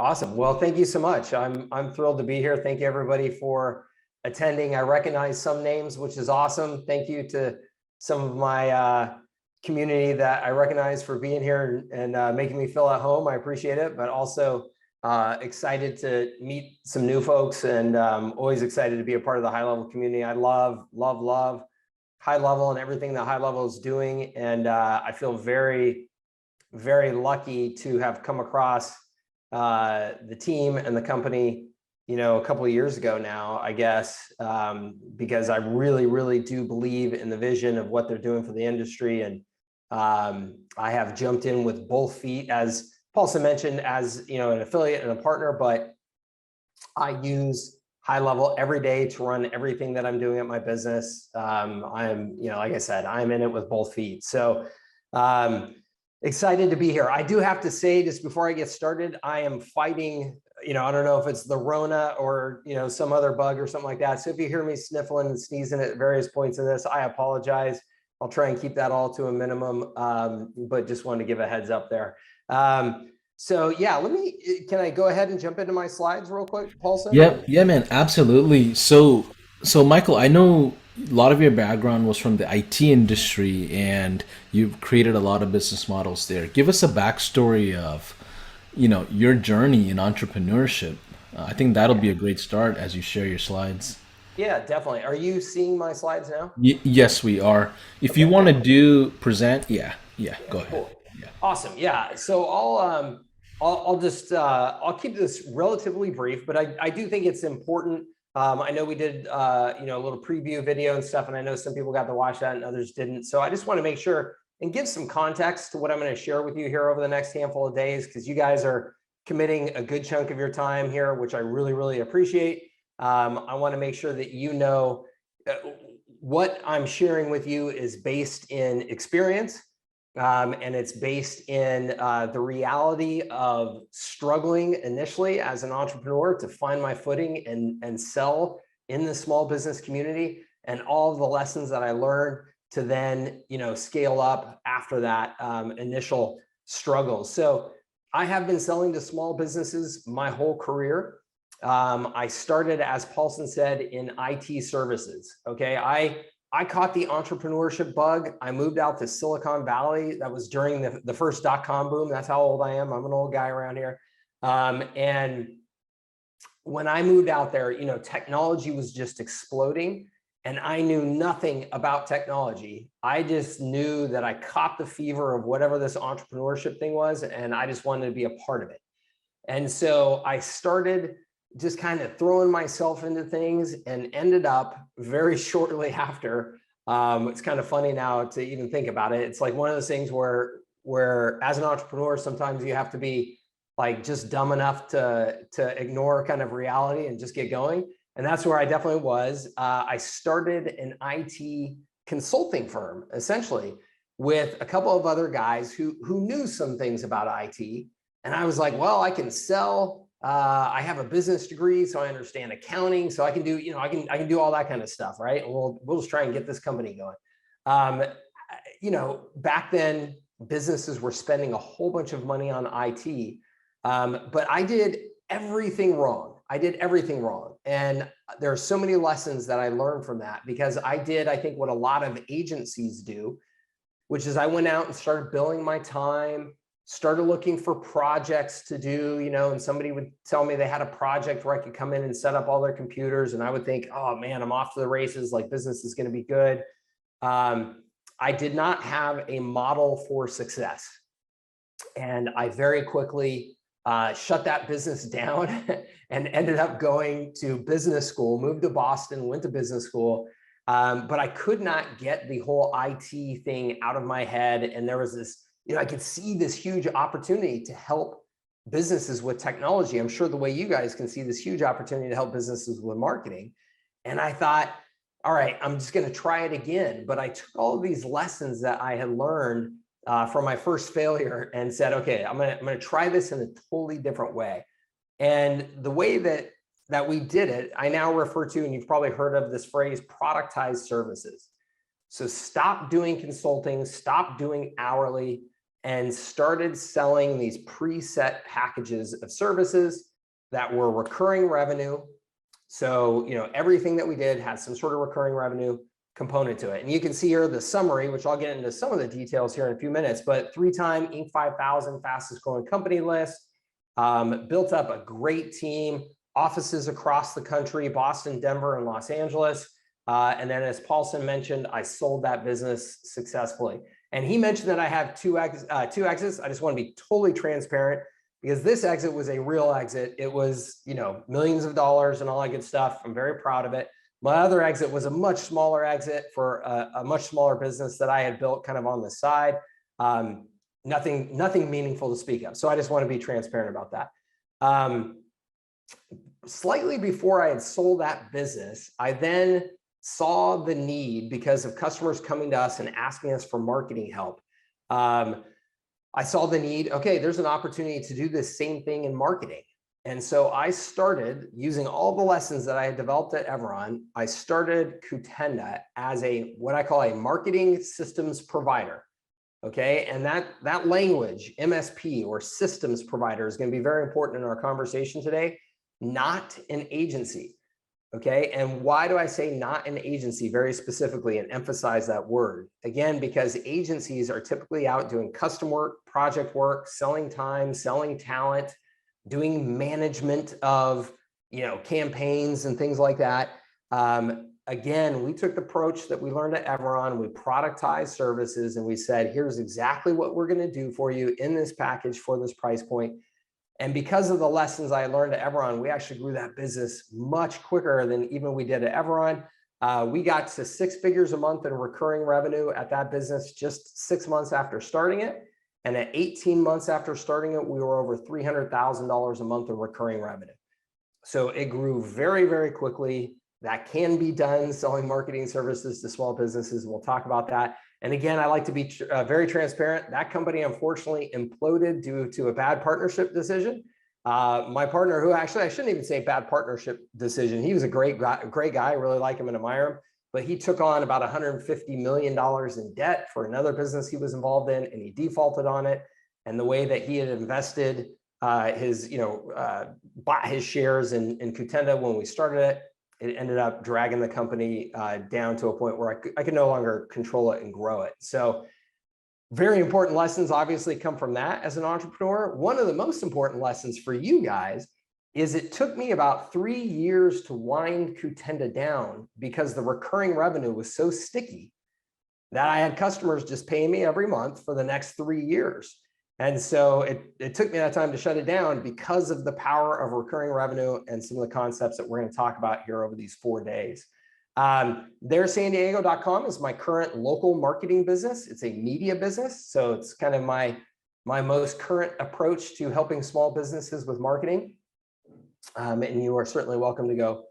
Awesome. Well, thank you so much. I'm thrilled to be here. Thank you everybody for attending. I recognize some names, which is awesome. Thank you to some of my community that I recognize for being here and making me feel at home. I appreciate it, but also excited to meet some new folks, and always excited to be a part of the high level community. I love high level and everything that high level is doing. And I feel very, very lucky to have come across the team and the company, a couple of years ago now, I guess, because I really, really do believe in the vision of what they're doing for the industry. And I have jumped in with both feet, as Paulson mentioned, as an affiliate and a partner, but I use high level every day to run everything that I'm doing at my business. I'm, like I said, I'm in it with both feet. So excited to be here. I do have to say, just before I get started, I am fighting, I don't know if it's the Rona or, some other bug or something like that. So if you hear me sniffling and sneezing at various points in this, I apologize. I'll try and keep that all to a minimum, but just wanted to give a heads up there. So yeah, can I go ahead and jump into my slides real quick, Paulson? Yeah, man, absolutely. So Michael, I know a lot of your background was from the IT industry, and you've created a lot of business models there. Give us a backstory of, your journey in entrepreneurship. I think that'll be a great start as you share your slides. Yeah, definitely. Are you seeing my slides now? Yes, we are. If you Okay, want to cool. do present, yeah, Yeah, go ahead. cool. Yeah. Awesome. Yeah. So I'll just I'll keep this relatively brief, but I do think it's important. I know we did a little preview video and stuff, and I know some people got to watch that and others didn't. So I just want to make sure and give some context to what I'm going to share with you here over the next handful of days, because you guys are committing a good chunk of your time here, which I really, really appreciate. I want to make sure that uh, what I'm sharing with you is based in experience. And it's based in the reality of struggling initially as an entrepreneur to find my footing and sell in the small business community, and all of the lessons that I learned to then scale up after that initial struggle. So I have been selling to small businesses my whole career. I started, as Paulson said, in IT services. Okay, I caught the entrepreneurship bug. I moved out to Silicon Valley. That was during the first dot-com boom. That's how old I am. I'm an old guy around here. And when I moved out there, technology was just exploding, and I knew nothing about technology. I just knew that I caught the fever of whatever this entrepreneurship thing was, and I just wanted to be a part of it. And so I started just kind of throwing myself into things, and ended up very shortly after. It's kind of funny now to even think about it. It's like one of those things where as an entrepreneur, sometimes you have to be like just dumb enough to ignore kind of reality and just get going. And that's where I definitely was. I started an IT consulting firm, essentially, with a couple of other guys who knew some things about IT. And I was like, well, I can sell. I have a business degree, so I understand accounting. So I can do, I can do all that kind of stuff, right? And we'll just try and get this company going. Back then, businesses were spending a whole bunch of money on IT, but I did everything wrong. And there are so many lessons that I learned from that, because I did, I think, what a lot of agencies do, which is I went out and started billing my time, started looking for projects to do, and somebody would tell me they had a project where I could come in and set up all their computers. And I would think, oh man, I'm off to the races. Like, business is going to be good. I did not have a model for success. And I very quickly shut that business down and ended up going to business school, moved to Boston, went to business school. But I could not get the whole IT thing out of my head. And there was this, I could see this huge opportunity to help businesses with technology. I'm sure the way you guys can see this huge opportunity to help businesses with marketing. And I thought, all right, I'm just going to try it again. But I took all of these lessons that I had learned from my first failure and said, okay, I'm gonna try this in a totally different way. And the way that we did it, I now refer to, and you've probably heard of this phrase, productized services. So stop doing consulting, stop doing hourly, and started selling these preset packages of services that were recurring revenue. So, everything that we did had some sort of recurring revenue component to it. And you can see here the summary, which I'll get into some of the details here in a few minutes, but 3-time Inc. 5000 fastest growing company list, built up a great team, offices across the country, Boston, Denver, and Los Angeles. And then as Paulson mentioned, I sold that business successfully. And he mentioned that I have two exits. I just want to be totally transparent because this exit was a real exit. It was, millions of dollars and all that good stuff. I'm very proud of it. My other exit was a much smaller exit for a much smaller business that I had built kind of on the side. Nothing meaningful to speak of. So I just want to be transparent about that. Slightly before I had sold that business, I then saw the need because of customers coming to us and asking us for marketing help. I saw the need, okay, there's an opportunity to do this same thing in marketing. And so I started using all the lessons that I had developed at Everon. I started Cootenda as what I call a marketing systems provider. Okay, and that language, MSP or systems provider, is going to be very important in our conversation today, not an agency. Okay, and why do I say not an agency very specifically and emphasize that word? Again, because agencies are typically out doing custom work, project work, selling time, selling talent, doing management of campaigns and things like that. Again, we took the approach that we learned at Everon. We productized services and we said, here's exactly what we're going to do for you in this package for this price point. And because of the lessons I learned at Everon, we actually grew that business much quicker than even we did at Everon. We got to 6 figures a month in recurring revenue at that business just 6 months after starting it. And at 18 months after starting it, we were over $300,000 a month in recurring revenue. So it grew very, very quickly. That can be done selling marketing services to small businesses. We'll talk about that. And again, I like to be very transparent. That company unfortunately imploded due to a bad partnership decision. My partner, who actually, I shouldn't even say bad partnership decision. He was a great guy. I really like him and admire him. But he took on about $150 million in debt for another business he was involved in, and he defaulted on it. And the way that he had invested bought his shares in Cootenda when we started it, it ended up dragging the company down to a point where I could no longer control it and grow it. So very important lessons obviously come from that as an entrepreneur. One of the most important lessons for you guys is it took me about 3 years to wind Cootenda down because the recurring revenue was so sticky that I had customers just paying me every month for the next 3 years. And so it took me that time to shut it down because of the power of recurring revenue and some of the concepts that we're going to talk about here over these 4 days. ThereSanDiego.com is my current local marketing business. It's a media business. So it's kind of my most current approach to helping small businesses with marketing. And you are certainly welcome to go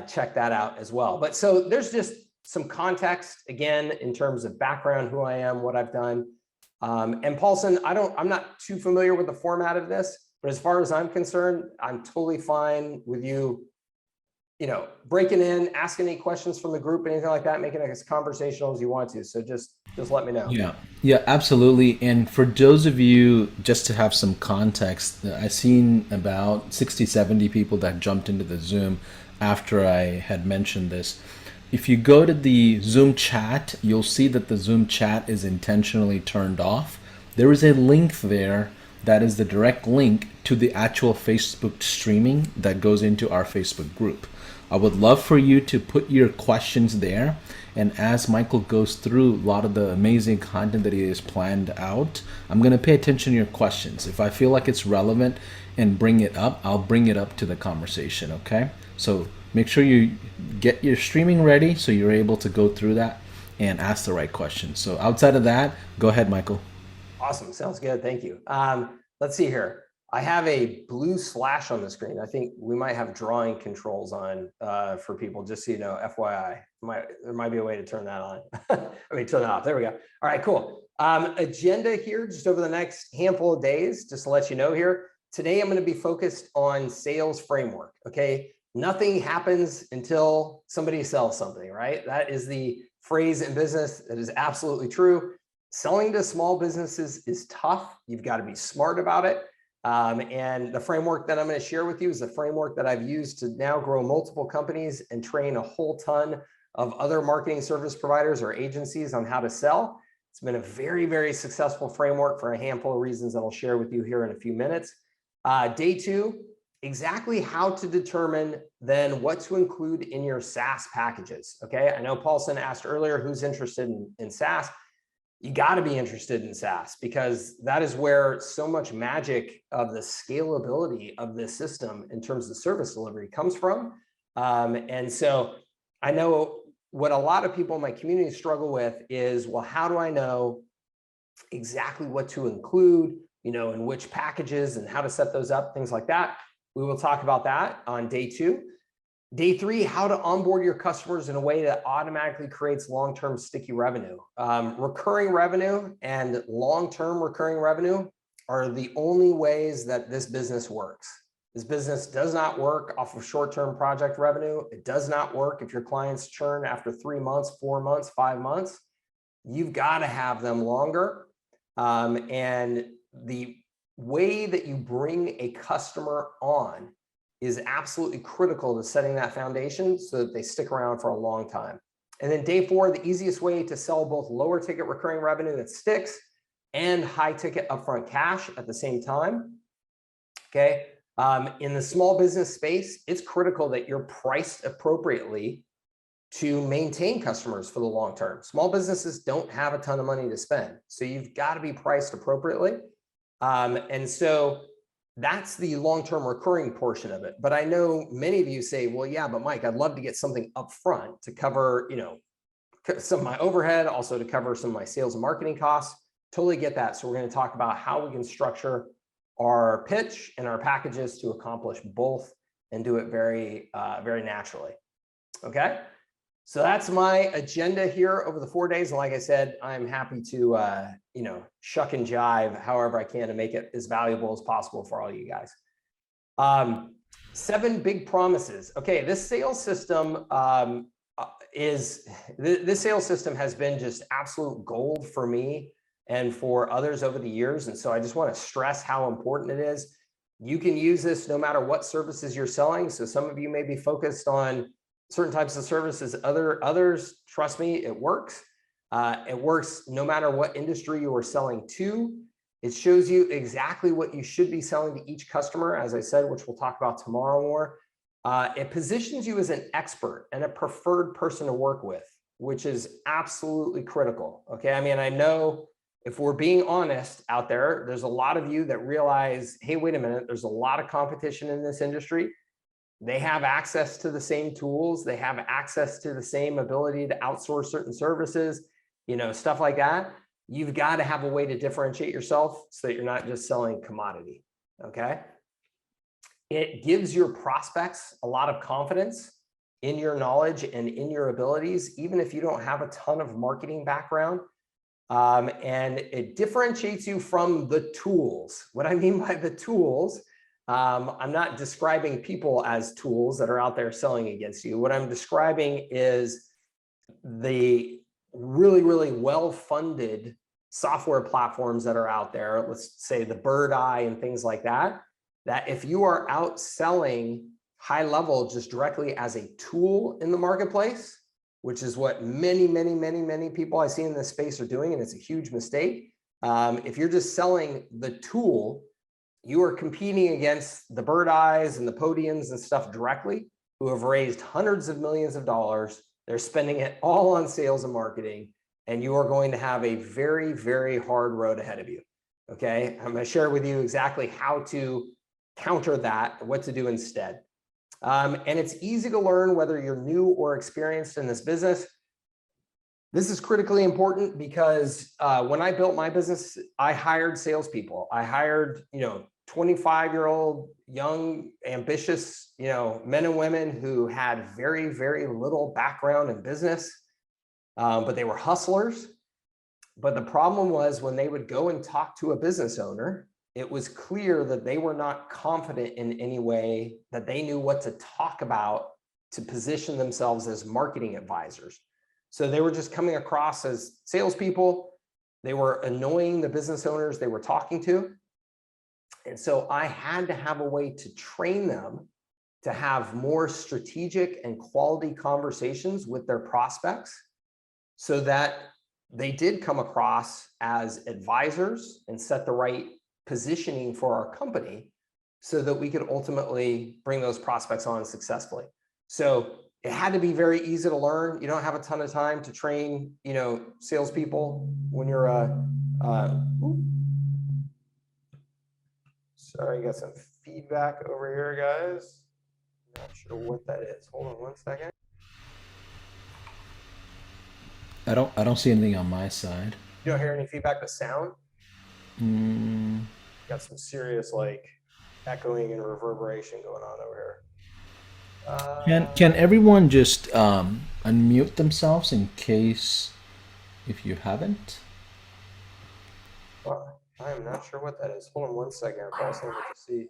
check that out as well. But so there's just some context, again, in terms of background, who I am, what I've done. And Paulson, I'm not too familiar with the format of this, but as far as I'm concerned, I'm totally fine with you, breaking in, asking any questions from the group, anything like that, making it as conversational as you want to. So just let me know. Yeah, absolutely. And for those of you, just to have some context, I've seen about 60, 70 people that jumped into the Zoom after I had mentioned this. If you go to the Zoom chat, you'll see that the Zoom chat is intentionally turned off. There is a link there that is the direct link to the actual Facebook streaming that goes into our Facebook group. I would love for you to put your questions there. And as Michael goes through a lot of the amazing content that he has planned out, I'm going to pay attention to your questions. If I feel like it's relevant and bring it up, I'll bring it up to the conversation, okay? So make sure you get your streaming ready so you're able to go through that and ask the right questions. So outside of that, go ahead, Michael. Awesome. Sounds good. Thank you. Let's see here. I have a blue slash on the screen. I think we might have drawing controls on for people, just so you know, FYI. There might be a way to turn that on. Turn that off. There we go. All right, cool. Agenda here, just over the next handful of days, just to let you know here. Today, I'm going to be focused on sales framework, okay? Nothing happens until somebody sells something, right? That is the phrase in business that is absolutely true. selling to small businesses is tough. You've got to be smart about it. And the framework that I'm going to share with you is the framework that I've used to now grow multiple companies and train a whole ton of other marketing service providers or agencies on how to sell. It's been a very, very successful framework for a handful of reasons that I'll share with you here in a few minutes. Day two, exactly how to determine then what to include in your SaaS packages. Okay, I know Paulson asked earlier who's interested in SaaS. You got to be interested in SaaS because that is where so much magic of the scalability of this system in terms of service delivery comes from. And so I know what a lot of people in my community struggle with is, well, how do I know exactly what to include, in which packages and how to set those up, things like that. We will talk about that on day two. Day three, how to onboard your customers in a way that automatically creates long-term sticky revenue. Recurring revenue and long-term recurring revenue are the only ways that this business works. This business does not work off of short-term project revenue. It does not work if your clients churn after 3 months, 4 months, 5 months. You've got to have them longer. And the way that you bring a customer on is absolutely critical to setting that foundation so that they stick around for a long time. And then day four, the easiest way to sell both lower ticket recurring revenue that sticks and high ticket upfront cash at the same time. Okay. In the small business space, it's critical that you're priced appropriately to maintain customers for the long term. Small businesses don't have a ton of money to spend, so you've got to be priced appropriately. And so that's the long-term recurring portion of it. But I know many of you say, well, yeah, but Mike, I'd love to get something upfront to cover, some of my overhead, also to cover some of my sales and marketing costs. Totally get that. So we're going to talk about how we can structure our pitch and our packages to accomplish both and do it very, very naturally. Okay. So that's my agenda here over the 4 days. And like I said, I'm happy to, shuck and jive however I can to make it as valuable as possible for all you guys. 7 big promises. Okay, this sales system this sales system has been just absolute gold for me and for others over the years. And so I just want to stress how important it is. You can use this no matter what services you're selling. So some of you may be focused on certain types of services, others, trust me, it works. It works no matter what industry you are selling to. It shows you exactly what you should be selling to each customer, as I said, which we'll talk about tomorrow more. It positions you as an expert and a preferred person to work with, which is absolutely critical. Okay, I mean, I know if we're being honest out there, there's a lot of you that realize, hey, wait a minute, there's a lot of competition in this industry. They have access to the same tools. They have access to the same ability to outsource certain services, stuff like that. You've got to have a way to differentiate yourself so that you're not just selling commodity. Okay. It gives your prospects a lot of confidence in your knowledge and in your abilities, even if you don't have a ton of marketing background. And it differentiates you from the tools. What I mean by the tools, I'm not describing people as tools that are out there selling against you. What I'm describing is the really, really well-funded software platforms that are out there. Let's say the Bird Eye and things like that, that if you are out selling high level just directly as a tool in the marketplace, which is what many, many, many, many people I see in this space are doing, and it's a huge mistake. If you're just selling the tool, you are competing against the Bird Eyes and the Podiums and stuff directly, who have raised hundreds of millions of dollars. They're spending it all on sales and marketing, and you are going to have a very, very hard road ahead of you. Okay, I'm going to share with you exactly how to counter that, what to do instead. And it's easy to learn whether you're new or experienced in this business. This is critically important because when I built my business, I hired salespeople. I hired, 25-year-old, young, ambitious, men and women who had very, very little background in business, but they were hustlers. But the problem was when they would go and talk to a business owner, it was clear that they were not confident in any way that they knew what to talk about to position themselves as marketing advisors. So they were just coming across as salespeople. They were annoying the business owners they were talking to. And so I had to have a way to train them to have more strategic and quality conversations with their prospects so that they did come across as advisors and set the right positioning for our company so that we could ultimately bring those prospects on successfully. So it had to be very easy to learn. You don't have a ton of time to train, salespeople when you're sorry, I got some feedback over here, guys. Not sure what that is. Hold on one second. I don't see anything on my side. You don't hear any feedback with sound? Mm, Got some serious echoing and reverberation going on over here. can everyone just unmute themselves in case if you haven't? Well, I am not sure what that is. Hold on one second. I'm pressing it to see.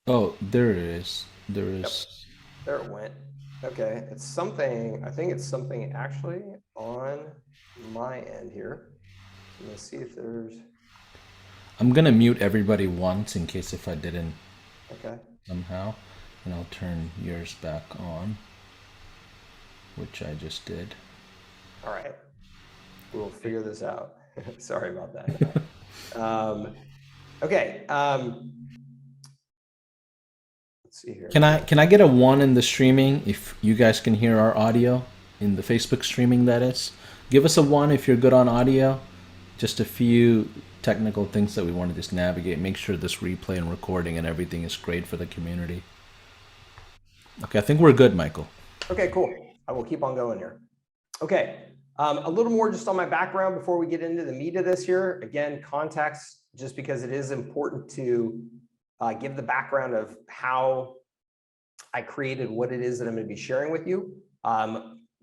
Oh, there it is. There is. Yep, there it went. Okay, it's something. I think it's something actually on my end here. So let's see if there's. I'm gonna mute everybody once in case if I didn't Okay. somehow, and I'll turn yours back on, which I just did. All right. We'll figure this out. Sorry about that. Okay. Let's see here. Can I get a 1 in the streaming if you guys can hear our audio in the Facebook streaming? That is, give us a 1 if you're good on audio. Just a few technical things that we want to just navigate. Make sure this replay and recording and everything is great for the community. Okay, I think we're good, Michael. Okay, cool. I will keep on going here. Okay, a little more just on my background before we get into the meat of this here. Again, context, just because it is important to give the background of how I created what it is that I'm going to be sharing with you.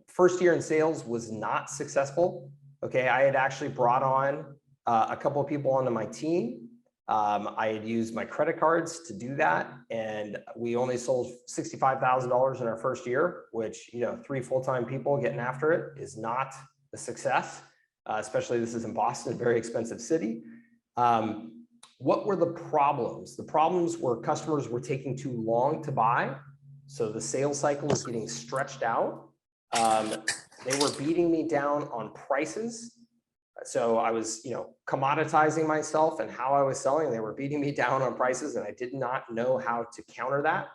First year in sales was not successful. Okay, I had actually brought on a couple of people onto my team. I had used my credit cards to do that, and we only sold $65,000 in our first year, which 3 full-time people getting after it is not a success. Especially this is in Boston, a very expensive city. What were the problems? The problems were customers were taking too long to buy, so the sales cycle was getting stretched out. They were beating me down on prices. So I was, commoditizing myself and how I was selling. They were beating me down on prices, and I did not know how to counter that.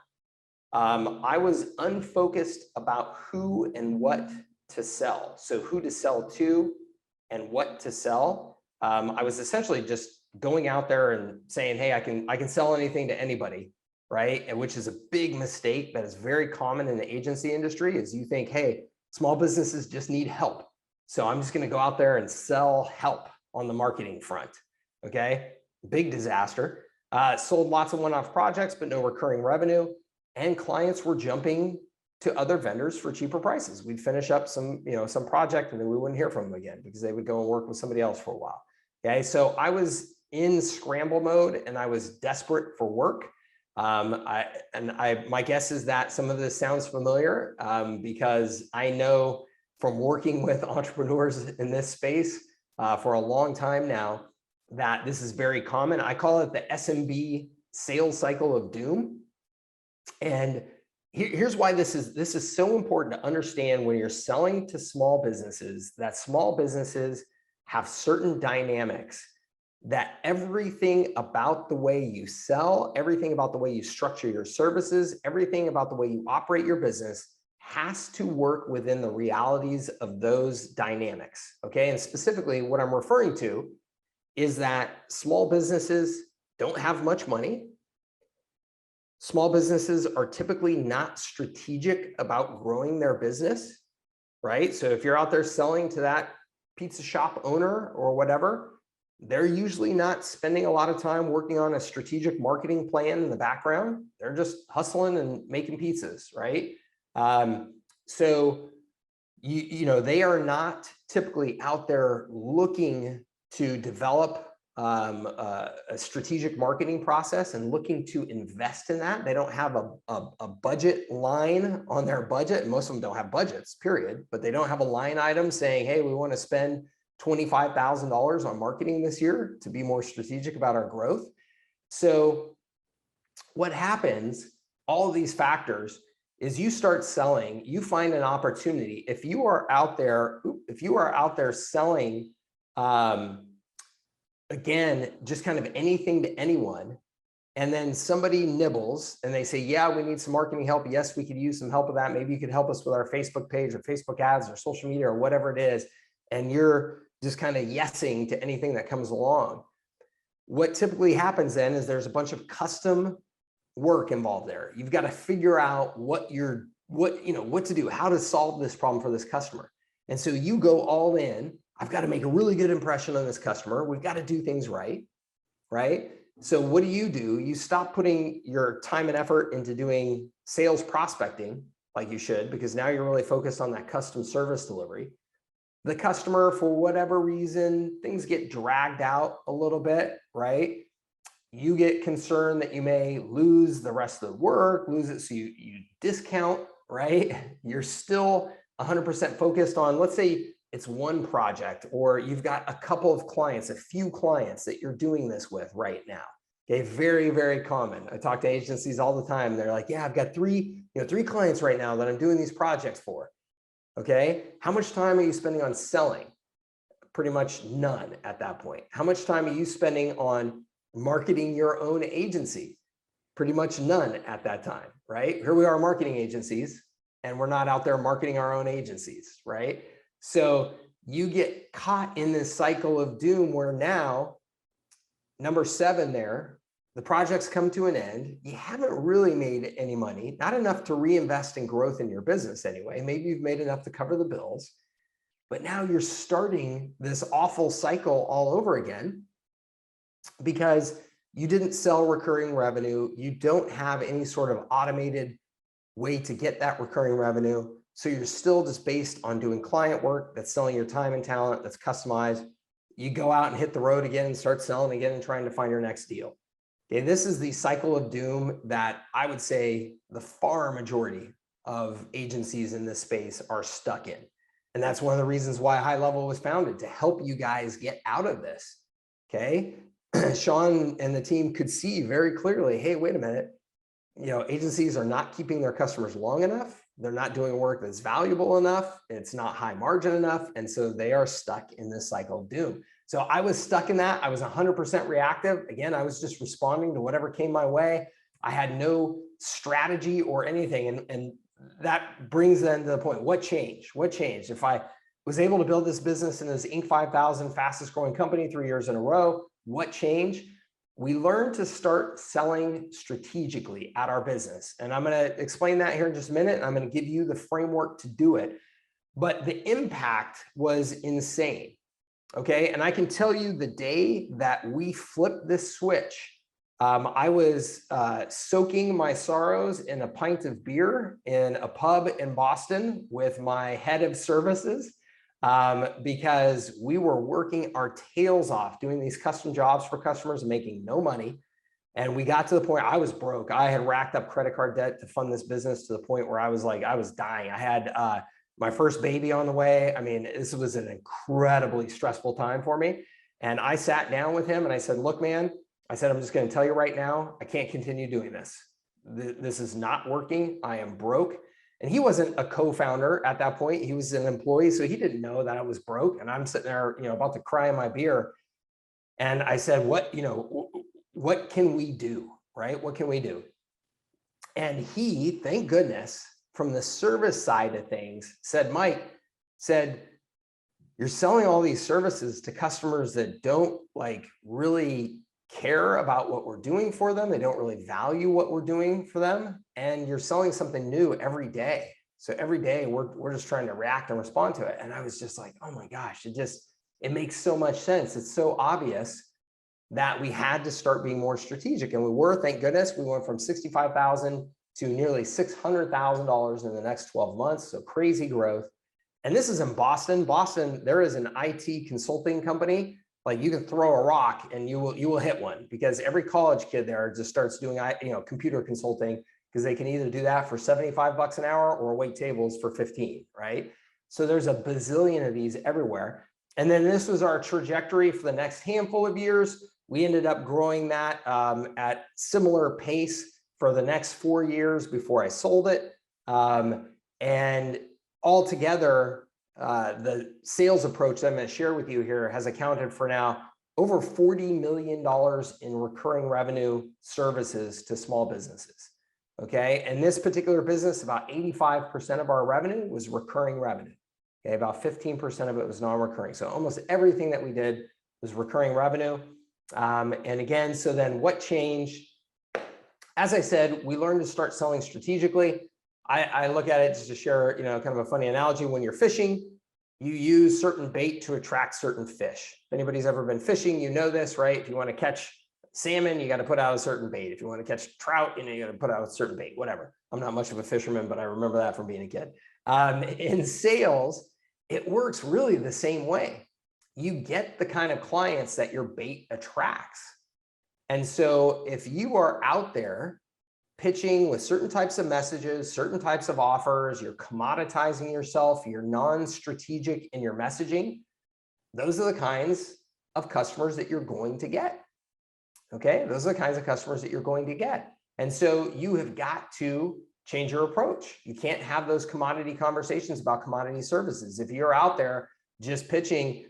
I was unfocused about who and what to sell. So who to sell to and what to sell. I was essentially just going out there and saying, hey, I can sell anything to anybody, right? And which is a big mistake that is very common in the agency industry, is you think, hey, small businesses just need help. So I'm just going to go out there and sell help on the marketing front. Okay. Big disaster. Sold lots of one-off projects, but no recurring revenue. And clients were jumping to other vendors for cheaper prices. We'd finish up some project and then we wouldn't hear from them again because they would go and work with somebody else for a while. Okay. So I was in scramble mode and I was desperate for work. My guess is that some of this sounds familiar because I know from working with entrepreneurs in this space for a long time now that this is very common. I call it the SMB sales cycle of doom. And here's why this is so important to understand when you're selling to small businesses, that small businesses have certain dynamics that everything about the way you sell, everything about the way you structure your services, everything about the way you operate your business has to work within the realities of those dynamics. Okay. And specifically what I'm referring to is that small businesses don't have much money. Small businesses are typically not strategic about growing their business, right? So if you're out there selling to that pizza shop owner or whatever, they're usually not spending a lot of time working on a strategic marketing plan in the background. They're just hustling and making pizzas, right? So they are not typically out there looking to develop a strategic marketing process and looking to invest in that. They don't have a budget line on their budget. Most of them don't have budgets, period, but they don't have a line item saying, hey, we want to spend $25,000 on marketing this year to be more strategic about our growth. So what happens, all of these factors, is you start selling, you find an opportunity. If you are out there selling, again, just kind of anything to anyone, and then somebody nibbles and they say, yeah, we need some marketing help. Yes, we could use some help with that. Maybe you could help us with our Facebook page or Facebook ads or social media or whatever it is. And you're just kind of yesing to anything that comes along. What typically happens then is there's a bunch of custom work involved there. You've got to figure out what to do, how to solve this problem for this customer. And so you go all in. I've got to make a really good impression on this customer. We've got to do things right? So what do? You stop putting your time and effort into doing sales prospecting like you should, because now you're really focused on that custom service delivery. The customer, for whatever reason, things get dragged out a little bit, right? You get concerned that you may lose the rest of the work, lose it, so you discount, right? You're still 100% focused on, let's say it's one project, or you've got a couple of clients, a few clients that you're doing this with right now. Okay, very, very common. I talk to agencies all the time. They're like, yeah, I've got three clients right now that I'm doing these projects for. Okay, how much time are you spending on selling? Pretty much none at that point. How much time are you spending on marketing your own agency? Pretty much none at that time, right? Here we are, marketing agencies, and we're not out there marketing our own agencies, right? So you get caught in this cycle of doom where now, number 7 there, the projects come to an end. You haven't really made any money, not enough to reinvest in growth in your business anyway. Maybe you've made enough to cover the bills, but now you're starting this awful cycle all over again because you didn't sell recurring revenue. You don't have any sort of automated way to get that recurring revenue. So you're still just based on doing client work that's selling your time and talent, that's customized. You go out and hit the road again and start selling again and trying to find your next deal. Okay, this is the cycle of doom that I would say the far majority of agencies in this space are stuck in. And that's one of the reasons why High Level was founded, to help you guys get out of this. Okay, Sean and the team could see very clearly, hey, wait a minute, agencies are not keeping their customers long enough. They're not doing work that's valuable enough. It's not high margin enough. And so they are stuck in this cycle of doom. So I was stuck in that. I was 100% reactive. Again, I was just responding to whatever came my way. I had no strategy or anything. And that brings then to the point, what changed? What changed? If I was able to build this business in this Inc. 5000 fastest growing company 3 years in a row, what changed? We learned to start selling strategically at our business. And I'm going to explain that here in just a minute. I'm going to give you the framework to do it. But the impact was insane. Okay. And I can tell you the day that we flipped this switch, I was soaking my sorrows in a pint of beer in a pub in Boston with my head of services. Because we were working our tails off doing these custom jobs for customers and making no money. And we got to the point I was broke. I had racked up credit card debt to fund this business to the point where I was dying. I had my first baby on the way. I mean, this was an incredibly stressful time for me. And I sat down with him and I said, look, man, I said, I'm just going to tell you right now, I can't continue doing this. This is not working. I am broke. And he wasn't a co-founder at that point. He was an employee. So he didn't know that I was broke. And I'm sitting there, about to cry in my beer. And I said, what can we do? Right? What can we do? And he, thank goodness, from the service side of things, Mike said, you're selling all these services to customers that don't really care about what we're doing for them. They don't really value what we're doing for them. And you're selling something new every day. So every day we're just trying to react and respond to it. And I was just like, oh my gosh, it makes so much sense. It's so obvious that we had to start being more strategic. And we were, thank goodness, we went from $65,000 to nearly $600,000 in the next 12 months. So crazy growth. And this is in Boston. Boston, there is an IT consulting company. You can throw a rock and you will hit one, because every college kid there just starts doing computer consulting, because they can either do that for $75 an hour or wait tables for 15, right? So there's a bazillion of these everywhere. And then this was our trajectory for the next handful of years. We ended up growing that at similar pace for the next 4 years before I sold it. And altogether, the sales approach that I'm going to share with you here has accounted for now over $40 million in recurring revenue services to small businesses. Okay. And this particular business, about 85% of our revenue was recurring revenue. Okay. About 15% of it was non-recurring. So almost everything that we did was recurring revenue. And again, so then what changed? As I said, we learned to start selling strategically. I look at it just to share, kind of a funny analogy. When you're fishing, you use certain bait to attract certain fish. If anybody's ever been fishing, you know this, right? If you want to catch salmon, you got to put out a certain bait. If you want to catch trout, you got to put out a certain bait, whatever. I'm not much of a fisherman, but I remember that from being a kid. In sales, it works really the same way. You get the kind of clients that your bait attracts. And so if you are out there pitching with certain types of messages, certain types of offers, you're commoditizing yourself, you're non-strategic in your messaging, those are the kinds of customers that you're going to get. Okay, those are the kinds of customers that you're going to get. And so you have got to change your approach. You can't have those commodity conversations about commodity services. If you're out there just pitching,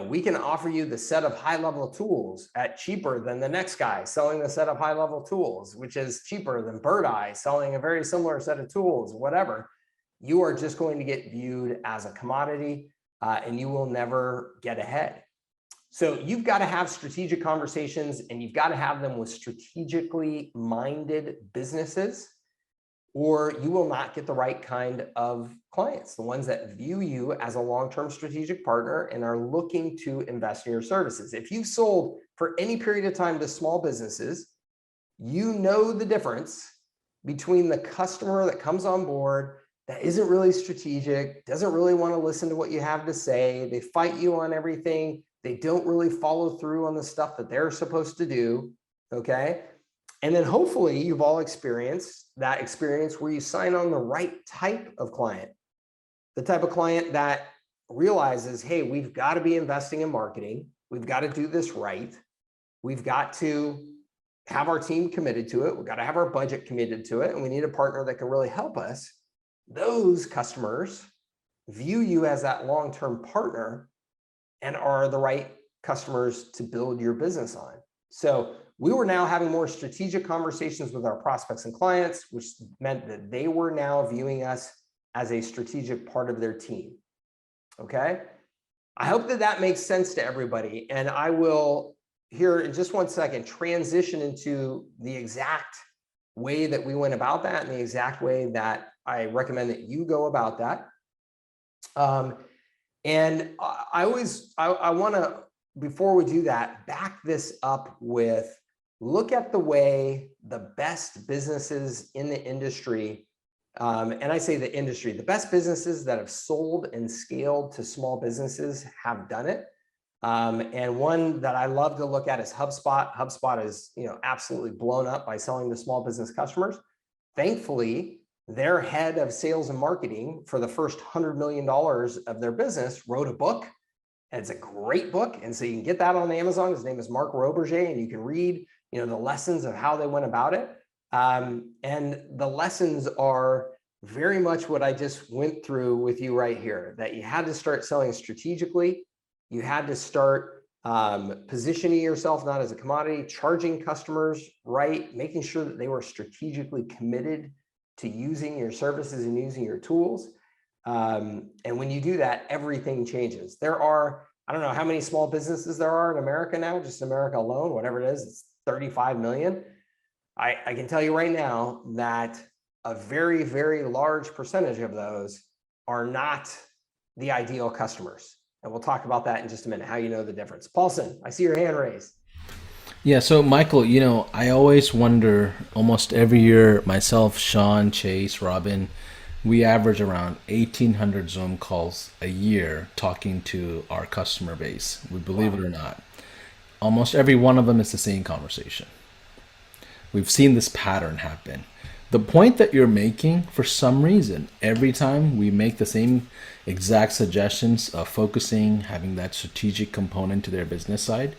we can offer you the set of high-level tools at cheaper than the next guy selling the set of high-level tools, which is cheaper than Bird Eye selling a very similar set of tools, whatever. You are just going to get viewed as a commodity, and you will never get ahead. So you've got to have strategic conversations, and you've got to have them with strategically minded businesses, or you will not get the right kind of clients, the ones that view you as a long-term strategic partner and are looking to invest in your services. If you've sold for any period of time to small businesses, you know the difference between the customer that comes on board that isn't really strategic, doesn't really want to listen to what you have to say, they fight you on everything, they don't really follow through on the stuff that they're supposed to do, okay? And then hopefully you've all experienced that experience where you sign on the right type of client, the type of client that realizes, hey, we've got to be investing in marketing. We've got to do this right. We've got to have our team committed to it. We've got to have our budget committed to it. And we need a partner that can really help us. Those customers view you as that long-term partner and are the right customers to build your business on. So we were now having more strategic conversations with our prospects and clients, which meant that they were now viewing us as a strategic part of their team. Okay. I hope that that makes sense to everybody. And I will here in just 1 second transition into the exact way that we went about that and the exact way that I recommend that you go about that. And I want to, before we do that, back this up with look at the way the best businesses in the industry, and I say the industry, the best businesses that have sold and scaled to small businesses have done it. And one that I love to look at is HubSpot. HubSpot is, absolutely blown up by selling to small business customers. Thankfully, their head of sales and marketing for the first $100 million of their business wrote a book. And it's a great book. And so you can get that on Amazon. His name is Mark Roberger, and you can read, the lessons of how they went about it. And the lessons are very much what I just went through with you right here, that you had to start selling strategically. You had to start positioning yourself not as a commodity, charging customers right, making sure that they were strategically committed to using your services and using your tools. And when you do that, everything changes. There are, I don't know how many small businesses there are in America now, just America alone, whatever it is, it's 35 million. I can tell you right now that a very, very large percentage of those are not the ideal customers. And we'll talk about that in just a minute, how you know the difference. Paulson, I see your hand raised. Yeah, so Michael, I always wonder, almost every year, myself, Sean, Chase, Robin, we average around 1,800 Zoom calls a year talking to our customer base. We believe it or not. Almost every one of them is the same conversation. We've seen this pattern happen. the point that you're making, for some reason, every time we make the same exact suggestions of focusing, having that strategic component to their business side,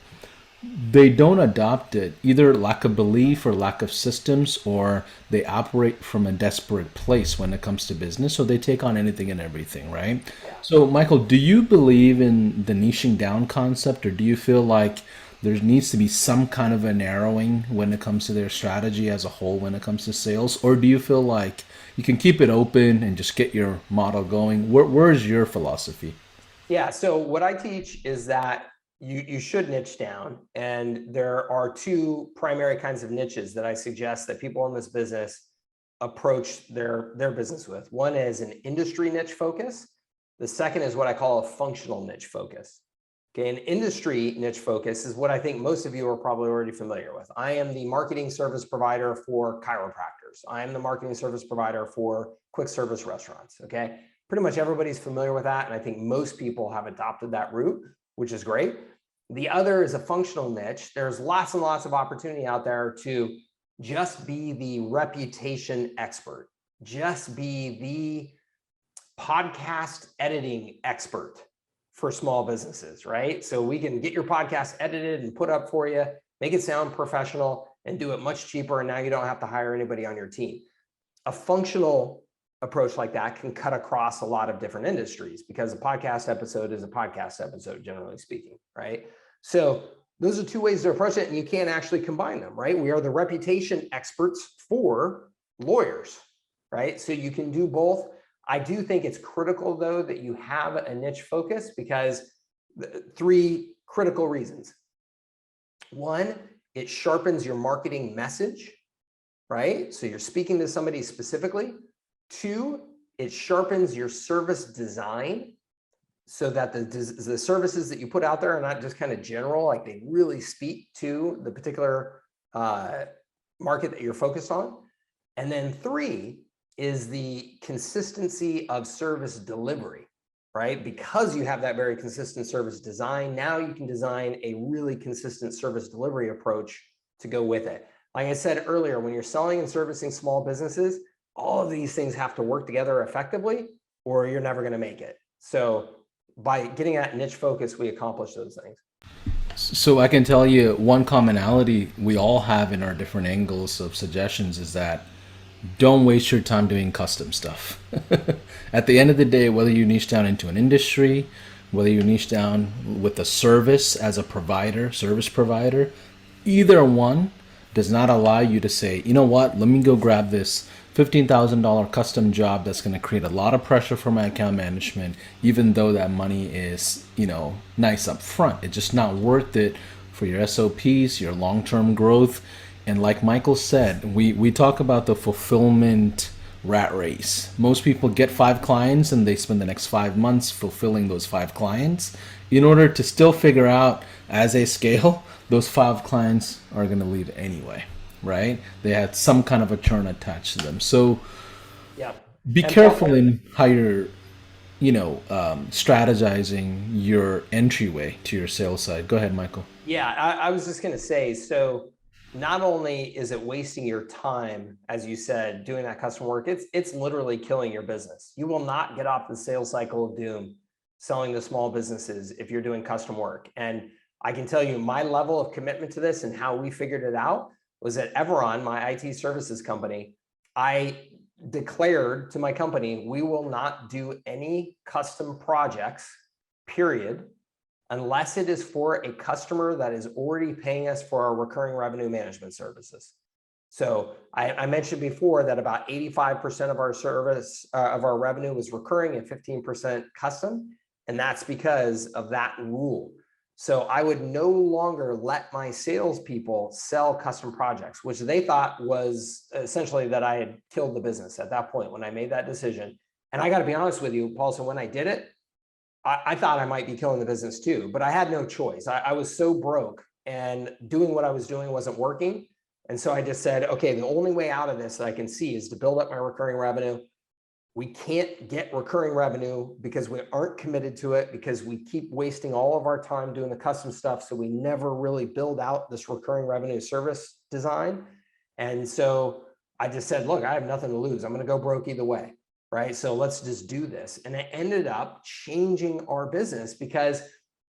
they don't adopt it, either lack of belief or lack of systems, or they operate from a desperate place when it comes to business, so they take on anything and everything, right? Yeah. So Michael, do you believe in the niching down concept, or do you feel like there needs to be some kind of a narrowing when it comes to their strategy as a whole when it comes to sales, or do you feel like you can keep it open and just get your model going? Where's your philosophy? Yeah. So what I teach is that you should niche down. And there are two primary kinds of niches that I suggest that people in this business approach their business with. One is an industry niche focus. The second is what I call a functional niche focus. Okay, an industry niche focus is what I think most of you are probably already familiar with. I am the marketing service provider for chiropractors. I am the marketing service provider for quick service restaurants. Okay, pretty much everybody's familiar with that. And I think most people have adopted that route, which is great. The other is a functional niche. There's lots and lots of opportunity out there to just be the reputation expert, just be the podcast editing expert for small businesses, right? So we can get your podcast edited and put up for you, make it sound professional, and do it much cheaper. And now you don't have to hire anybody on your team. A functional approach like that can cut across a lot of different industries, because a podcast episode is a podcast episode, generally speaking, right? So those are two ways to approach it, and you can't actually combine them, right? We are the reputation experts for lawyers, right? So you can do both. I do think it's critical, though, that you have a niche focus, because three critical reasons. One, it sharpens your marketing message, right? So you're speaking to somebody specifically. Two, it sharpens your service design, so that the services that you put out there are not just kind of general, like they really speak to the particular market that you're focused on. And then three is the consistency of service delivery, right? Because you have that very consistent service design, now you can design a really consistent service delivery approach to go with it. Like I said earlier, when you're selling and servicing small businesses, all of these things have to work together effectively, or you're never going to make it. So by getting that niche focus, we accomplish those things. So I can tell you one commonality we all have in our different angles of suggestions is that don't waste your time doing custom stuff. At the end of the day, whether you niche down into an industry, whether you niche down with a service as a provider, service provider, either one does not allow you to say, you know what, let me go grab this $15,000 custom job that's going to create a lot of pressure for my account management, even though that money is, nice up front. It's just not worth it for your SOPs, your long-term growth. And like Michael said, we talk about the fulfillment rat race. Most people get 5 clients and they spend the next 5 months fulfilling those 5 clients in order to still figure out, as they scale, those 5 clients are going to leave anyway, right? They had some kind of a churn attached to them. So Yeah. be And careful in how you're, strategizing your entryway to your sales side. Go ahead, Michael. yeah, I was just going to say, so not only is it wasting your time, as you said, doing that custom work, it's literally killing your business. You will not get off the sales cycle of doom selling to small businesses if you're doing custom work. And I can tell you my level of commitment to this and how we figured it out was at Everon, my IT services company. I declared to my company, we will not do any custom projects, period, unless it is for a customer that is already paying us for our recurring revenue management services. So I mentioned before that about 85% of our service of our revenue was recurring and 15% custom. And that's because of that rule. So I would no longer let my salespeople sell custom projects, which they thought was essentially that I had killed the business at that point when I made that decision. And I got to be honest with you, Paul, so when I did it, I thought I might be killing the business too, but I had no choice. I was so broke and doing what I was doing wasn't working. And so I just said, okay, the only way out of this that I can see is to build up my recurring revenue. We can't get recurring revenue because we aren't committed to it, because we keep wasting all of our time doing the custom stuff. So we never really build out this recurring revenue service design. And so I just said, look, I have nothing to lose. I'm going to go broke either way, right? So let's just do this. And it ended up changing our business, because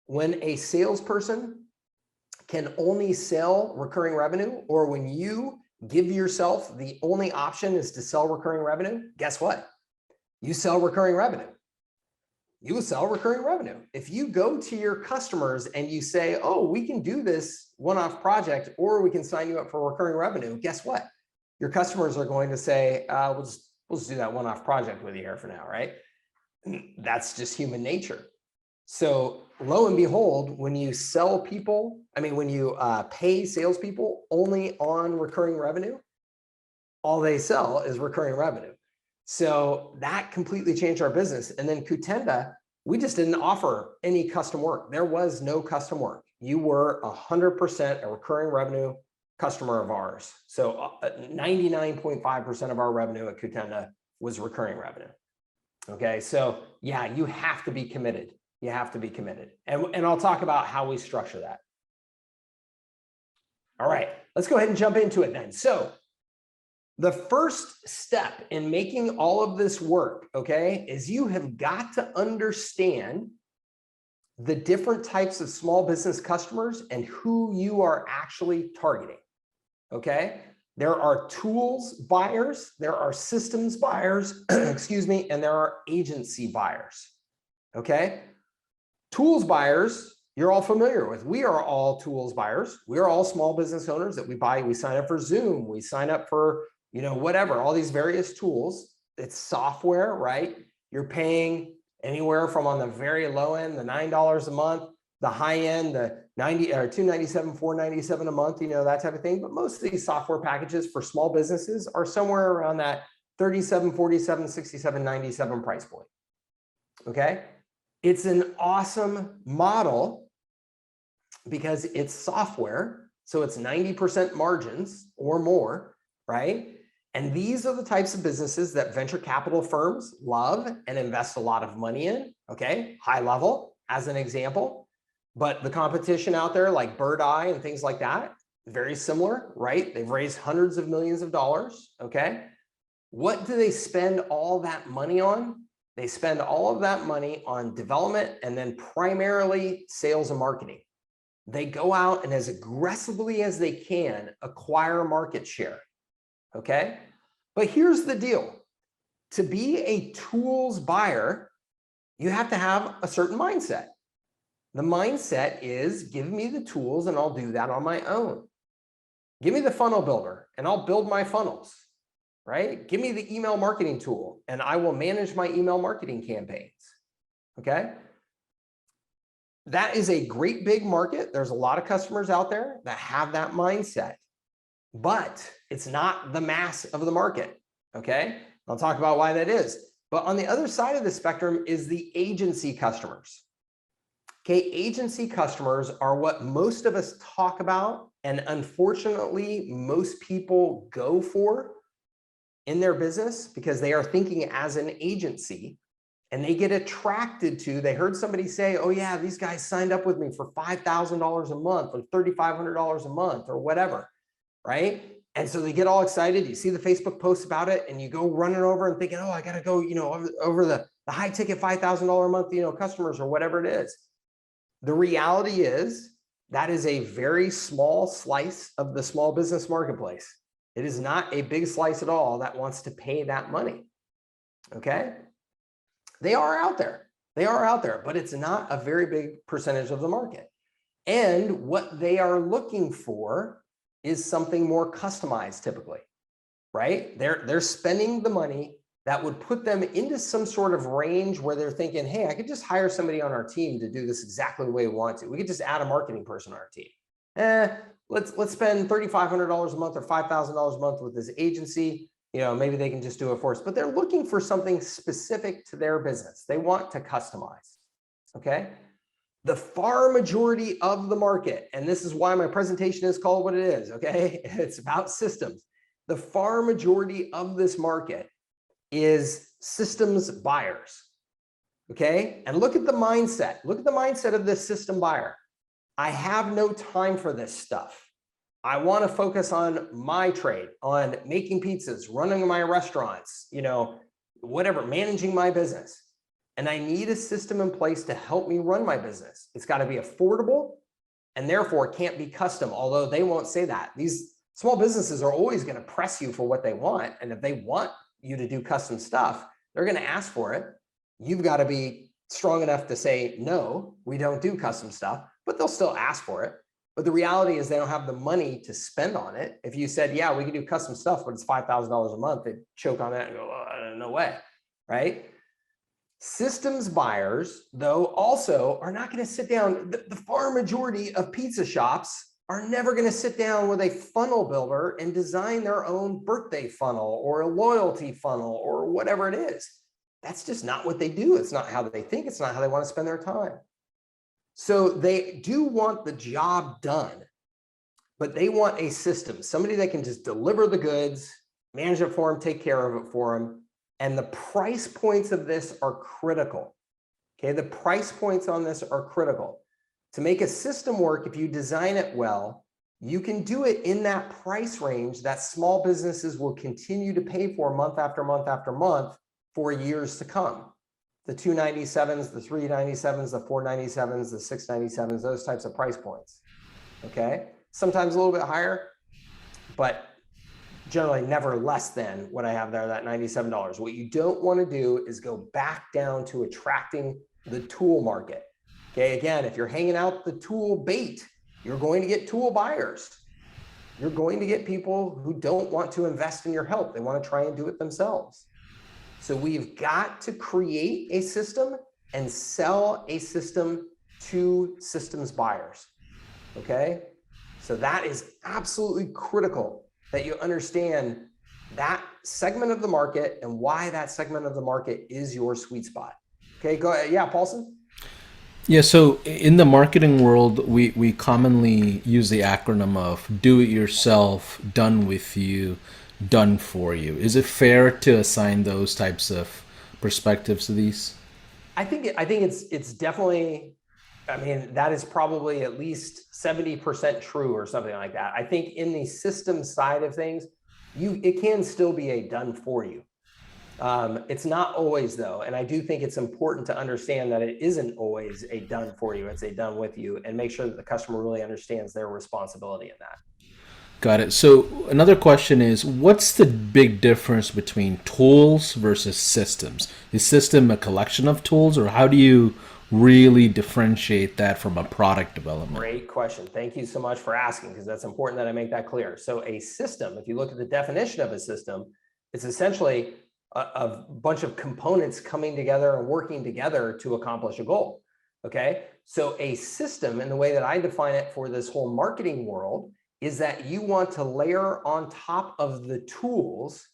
when a salesperson can only sell recurring revenue, or when you give yourself the only option is to sell recurring revenue, guess what? You sell recurring revenue. You will sell recurring revenue. If you go to your customers and you say, oh, we can do this one-off project, or we can sign you up for recurring revenue, guess what? Your customers are going to say, we'll just do that one-off project with you here for now, right? That's just human nature. So lo and behold, when you sell people, when you pay salespeople only on recurring revenue, all they sell is recurring revenue. So that completely changed our business. And then Kutenda, we just didn't offer any custom work. There was no custom work. You were 100% a recurring revenue customer of ours. So 99.5% of our revenue at Kutenda was recurring revenue. Okay, so yeah, you have to be committed. You have to be committed. And I'll talk about how we structure that. All right, let's go ahead and jump into it then. So the first step in making all of this work, okay, is you have got to understand the different types of small business customers and who you are actually targeting, okay? There are tools buyers, there are systems buyers, excuse me, and there are agency buyers, okay? Tools buyers, you're all familiar with. We are all tools buyers. We are all small business owners that we sign up for Zoom, we sign up for, whatever, all these various tools. It's software, right? You're paying anywhere from, on the very low end, the $9 a month, the high end, the $90 or $297, $497 a month, that type of thing. But most of these software packages for small businesses are somewhere around that $37, $47, $67, $97 price point. Okay. It's an awesome model because it's software. So it's 90% margins or more, right? And these are the types of businesses that venture capital firms love and invest a lot of money in, okay? High level, as an example. But the competition out there, like Bird Eye and things like that, very similar, right? They've raised hundreds of millions of dollars, okay? What do they spend all that money on? They spend all of that money on development and then primarily sales and marketing. They go out and as aggressively as they can acquire market share. Okay, but here's the deal. To be a tools buyer, you have to have a certain mindset. The mindset is, give me the tools and I'll do that on my own. Give me the funnel builder and I'll build my funnels, right? Give me the email marketing tool and I will manage my email marketing campaigns, okay? That is a great big market. There's a lot of customers out there that have that mindset. But it's not the mass of the market, okay? I'll talk about why that is. But on the other side of the spectrum is the agency customers. Okay, agency customers are what most of us talk about, and unfortunately, most people go for in their business because they are thinking as an agency, and they get attracted to, they heard somebody say, oh yeah, these guys signed up with me for $5,000 a month or $3,500 a month or whatever. Right? And so they get all excited. You see the Facebook posts about it and you go running over and thinking, oh, I got to go, over the high ticket $5,000 a month, customers or whatever it is. The reality is that is a very small slice of the small business marketplace. It is not a big slice at all that wants to pay that money. Okay? They are out there. They are out there, but it's not a very big percentage of the market. And what they are looking for is something more customized typically, right? They're spending the money that would put them into some sort of range where they're thinking, hey, I could just hire somebody on our team to do this exactly the way we want to. We could just add a marketing person on our team. Let's spend $3,500 a month or $5,000 a month with this agency. Maybe they can just do it for us, but they're looking for something specific to their business. They want to customize, okay? The far majority of the market, and this is why my presentation is called what it is, okay? It's about systems. The far majority of this market is systems buyers, okay? And look at the mindset. Look at the mindset of this system buyer. I have no time for this stuff. I want to focus on my trade, on making pizzas, running my restaurants, whatever, managing my business. And I need a system in place to help me run my business. It's got to be affordable, and therefore it can't be custom, although they won't say that. These small businesses are always going to press you for what they want. And if they want you to do custom stuff, they're going to ask for it. You've got to be strong enough to say, no, we don't do custom stuff, but they'll still ask for it. But the reality is they don't have the money to spend on it. If you said, yeah, we can do custom stuff, but it's $5,000 a month, they'd choke on that and go, oh, no way, right? Systems buyers, though, also are not going to sit down. The far majority of pizza shops are never going to sit down with a funnel builder and design their own birthday funnel or a loyalty funnel or whatever it is. That's just not what they do. It's not how they think. It's not how they want to spend their time. So they do want the job done, but they want a system, somebody that can just deliver the goods, manage it for them, take care of it for them. And the price points of this are critical. Okay, the price points on this are critical. To make a system work, if you design it well, you can do it in that price range that small businesses will continue to pay for month after month after month for years to come. The 297s, the 397s, the 497s, the 697s, those types of price points. Okay, sometimes a little bit higher, but generally never less than what I have there, that $97. What you don't want to do is go back down to attracting the tool market. Okay, again, if you're hanging out the tool bait, you're going to get tool buyers. You're going to get people who don't want to invest in your help. They want to try and do it themselves. So we've got to create a system and sell a system to systems buyers. Okay, so that is absolutely critical that you understand that segment of the market and why that segment of the market is your sweet spot. Okay, go ahead. Yeah, Paulson? Yeah, so in the marketing world, we commonly use the acronym of do it yourself, done with you, done for you. Is it fair to assign those types of perspectives to these? I think it's definitely, I mean, that is probably at least 70% true or something like that. I think in the system side of things, it can still be a done for you. It's not always though. And I do think it's important to understand that it isn't always a done for you. It's a done with you, and make sure that the customer really understands their responsibility in that. Got it. So another question is, what's the big difference between tools versus systems? Is system a collection of tools, or how do you really differentiate that from a product development? Great question. Thank you so much for asking, because that's important that I make that clear. So a system, if you look at the definition of a system, it's essentially a bunch of components coming together and working together to accomplish a goal. Okay. So a system, in the way that I define it for this whole marketing world, is that you want to layer on top of the tools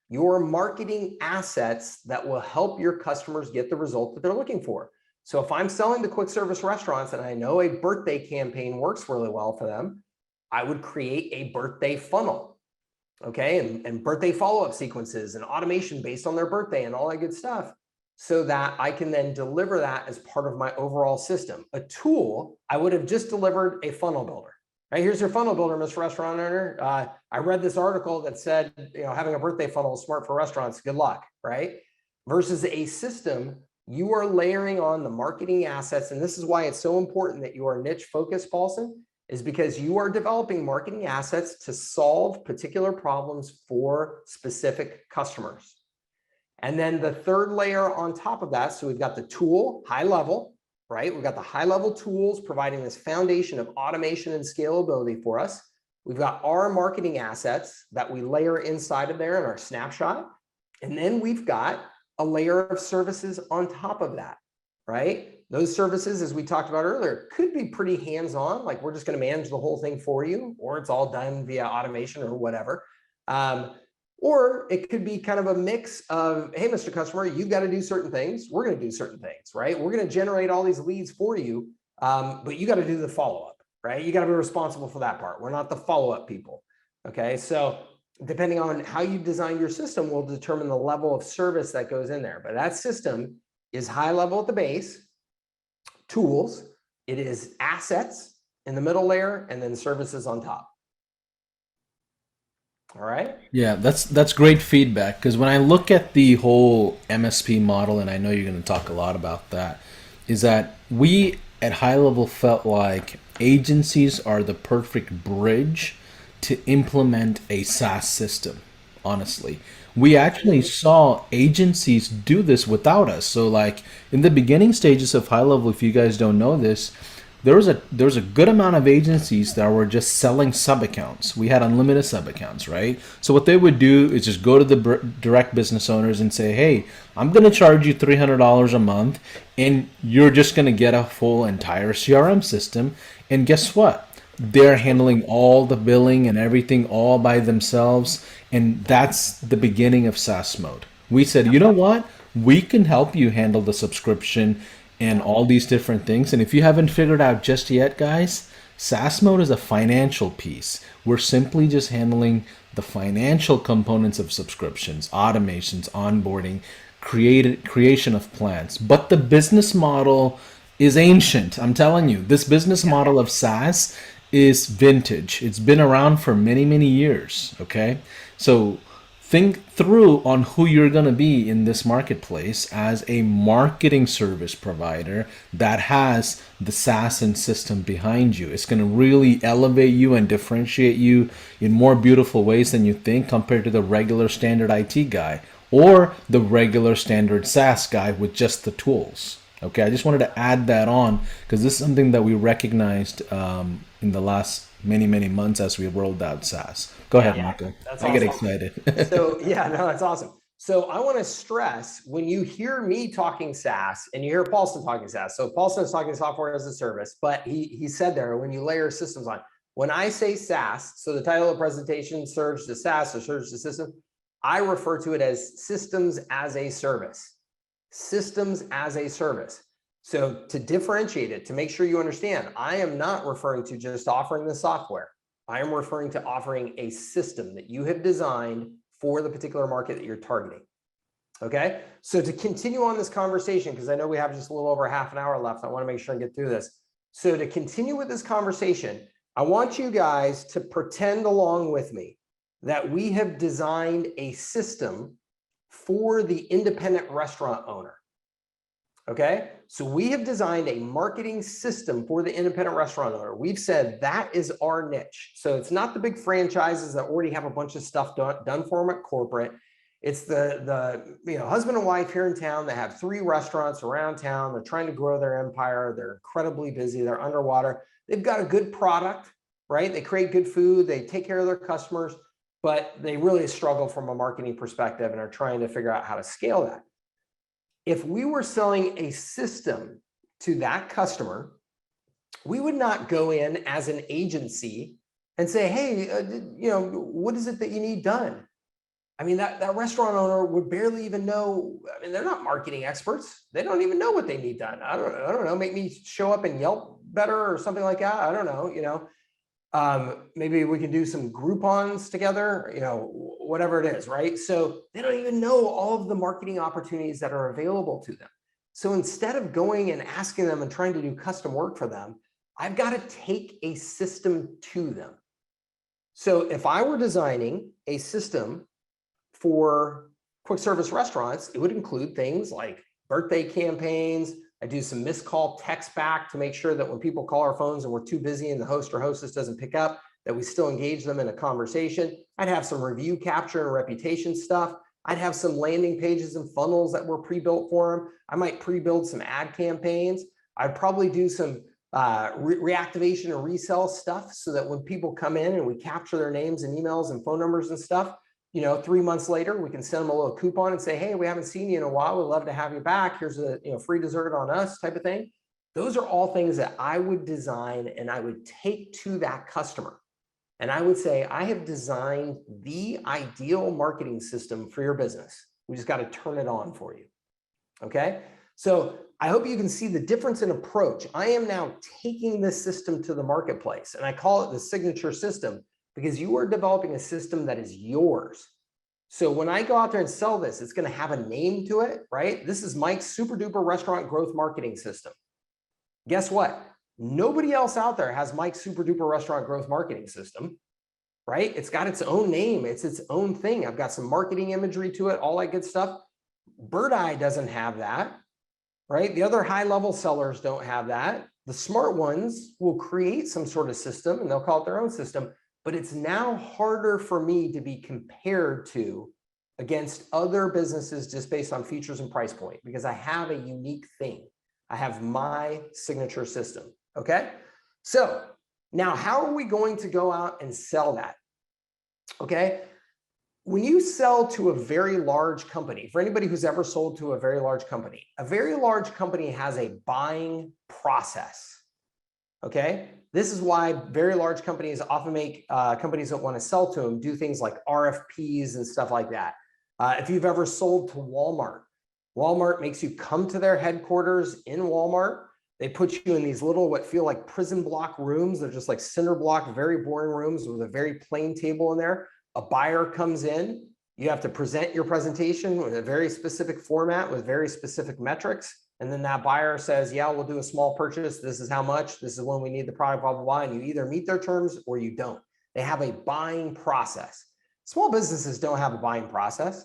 your marketing assets that will help your customers get the result that they're looking for. So if I'm selling to quick service restaurants and I know a birthday campaign works really well for them, I would create a birthday funnel, okay, and birthday follow-up sequences and automation based on their birthday and all that good stuff, so that I can then deliver that as part of my overall system. A tool, I would have just delivered a funnel builder. Right, here's your funnel builder, Mr. Restaurant Owner. I read this article that said, having a birthday funnel is smart for restaurants. Good luck, right? Versus a system, you are layering on the marketing assets. And this is why it's so important that you are niche focused, Paulson, is because you are developing marketing assets to solve particular problems for specific customers. And then the third layer on top of that, so we've got the tool, high level, right? We've got the high level tools providing this foundation of automation and scalability for us. We've got our marketing assets that we layer inside of there in our snapshot. And then we've got a layer of services on top of that, right? Those services, as we talked about earlier, could be pretty hands-on, like we're just going to manage the whole thing for you, or it's all done via automation or whatever. Or it could be kind of a mix of, hey, Mr. Customer, you've got to do certain things. We're going to do certain things, right? We're going to generate all these leads for you, but you got to do the follow-up, right? You got to be responsible for that part. We're not the follow-up people, okay? So depending on how you design your system will determine the level of service that goes in there. But that system is high level at the base, tools, it is assets in the middle layer, and then services on top. All right. Yeah, that's great feedback because when I look at the whole MSP model, and I know you're going to talk a lot about that, is that we at high level felt like agencies are the perfect bridge to implement a SaaS system. Honestly, we actually Absolutely. saw agencies do this without us. So, like in the beginning stages of high level, if you guys don't know this, there was a good amount of agencies that were just selling sub accounts. We had unlimited sub accounts, right? So what they would do is just go to the direct business owners and say, "Hey, I'm going to charge you $300 a month, and you're just going to get a full entire CRM system." And guess what? They're handling all the billing and everything all by themselves, and that's the beginning of SaaS mode. We said, you know what? We can help you handle the subscription and Yeah. all these different things. And if you haven't figured out just yet, guys, SaaS mode is a financial piece. We're simply just handling the financial components of subscriptions, automations, onboarding, creation of plans. But the business model is ancient. I'm telling you, this business Yeah. model of SaaS is vintage. It's been around for many, many years. Okay. So think through on who you're going to be in this marketplace as a marketing service provider that has the SaaS and system behind you. It's going to really elevate you and differentiate you in more beautiful ways than you think compared to the regular standard IT guy or the regular standard SaaS guy with just the tools. Okay, I just wanted to add that on because this is something that we recognized in the last many, many months as we rolled out SaaS. Go ahead, Yeah. Michael. That's I get awesome. excited. So yeah, no, that's awesome. So I want to stress when you hear me talking SaaS and you hear Paulson talking SaaS. So Paulson is talking software as a service, but he said there when you layer systems on. When I say SaaS, so the title of the presentation serves to SaaS or serves to system, I refer to it as systems as a service. Systems as a service. So to differentiate it, to make sure you understand, I am not referring to just offering the software. I am referring to offering a system that you have designed for the particular market that you're targeting. Okay, so to continue on this conversation, because I know we have just a little over half an hour left, I want to make sure I get through this. So to continue with this conversation, I want you guys to pretend along with me that we have designed a system for the independent restaurant owner. Okay, so we have designed a marketing system for the independent restaurant owner. We've said that is our niche. So it's not the big franchises that already have a bunch of stuff done for them at corporate. It's the husband and wife here in town that have 3 restaurants around town. They're trying to grow their empire. They're incredibly busy. They're underwater. They've got a good product, right? They create good food. They take care of their customers, but they really struggle from a marketing perspective and are trying to figure out how to scale that. If we were selling a system to that customer, we would not go in as an agency and say, hey, what is it that you need done? I mean, that restaurant owner would barely even know. I mean, they're not marketing experts. They don't even know what they need done. I don't know, make me show up and Yelp better or something like that. I don't know. Maybe we can do some Groupons together, whatever it is, right? So they don't even know all of the marketing opportunities that are available to them. So instead of going and asking them and trying to do custom work for them, I've got to take a system to them. So if I were designing a system for quick service restaurants, it would include things like birthday campaigns. I do some missed call text back to make sure that when people call our phones and we're too busy and the host or hostess doesn't pick up, that we still engage them in a conversation. I'd have some review capture and reputation stuff. I'd have some landing pages and funnels that were pre-built for them. I might pre-build some ad campaigns. I'd probably do some reactivation and resell stuff so that when people come in and we capture their names and emails and phone numbers and stuff, 3 months later, we can send them a little coupon and say, hey, we haven't seen you in a while. We'd love to have you back. Here's a free dessert on us type of thing. Those are all things that I would design and I would take to that customer. And I would say, I have designed the ideal marketing system for your business. We just got to turn it on for you. Okay. So I hope you can see the difference in approach. I am now taking this system to the marketplace and I call it the signature system because you are developing a system that is yours. So when I go out there and sell this, it's going to have a name to it, right? This is Mike's super duper restaurant growth marketing system. Guess what? Nobody else out there has Mike's super duper restaurant growth marketing system. right? It's got its own name. It's its own thing. I've got some marketing imagery to it, all that good stuff. Bird Eye doesn't have that, right? The other high-level sellers don't have that. The smart ones will create some sort of system and they'll call it their own system, but it's now harder for me to be compared to against other businesses just based on features and price point, because I have a unique thing. I have my signature system, okay? So now how are we going to go out and sell that? Okay, when you sell to a very large company, for anybody who's ever sold to a very large company has a buying process. Okay, this is why very large companies often make companies that want to sell to them do things like RFPs and stuff like that. If you've ever sold to Walmart, Walmart makes you come to their headquarters in Walmart. They put you in these little, what feel like prison block rooms. They're just like cinder block, very boring rooms with a very plain table in there. A buyer comes in, you have to present your presentation with a very specific format with very specific metrics. And then that buyer says, yeah, we'll do a small purchase. This is how much, this is when we need the product, blah, blah, blah. And you either meet their terms or you don't. They have a buying process. Small businesses don't have a buying process.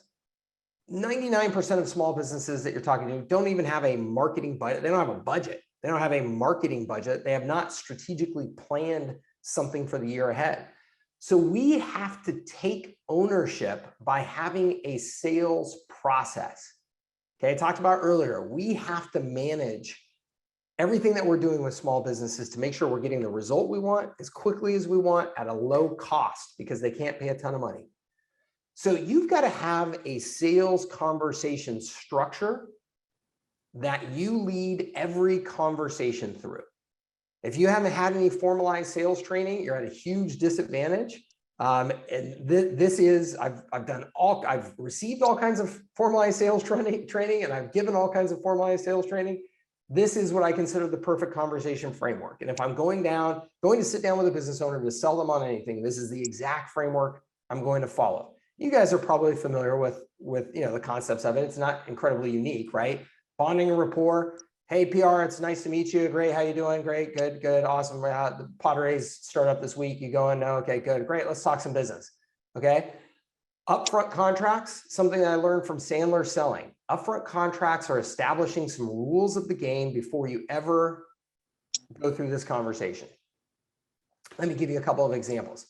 99% of small businesses that you're talking to don't even have a marketing budget. They don't have a budget. They don't have a marketing budget. They have not strategically planned something for the year ahead. So we have to take ownership by having a sales process. Okay, I talked about earlier, we have to manage everything that we're doing with small businesses to make sure we're getting the result we want as quickly as we want at a low cost, because they can't pay a ton of money. So you've got to have a sales conversation structure that you lead every conversation through. If you haven't had any formalized sales training, you're at a huge disadvantage. And this is, I've received all kinds of formalized sales training, and I've given all kinds of formalized sales training. This is what I consider the perfect conversation framework. And if I'm going to sit down with a business owner to sell them on anything, this is the exact framework I'm going to follow. You guys are probably familiar with the concepts of it. It's not incredibly unique, right? Bonding a rapport. Hey, PR, it's nice to meet you. Great. How you doing? Great. Good. Good. Awesome. The Padres start up this week. You going? No. Okay, good. Great. Let's talk some business. Okay. Upfront contracts, something that I learned from Sandler selling. Upfront contracts are establishing some rules of the game before you ever go through this conversation. Let me give you a couple of examples.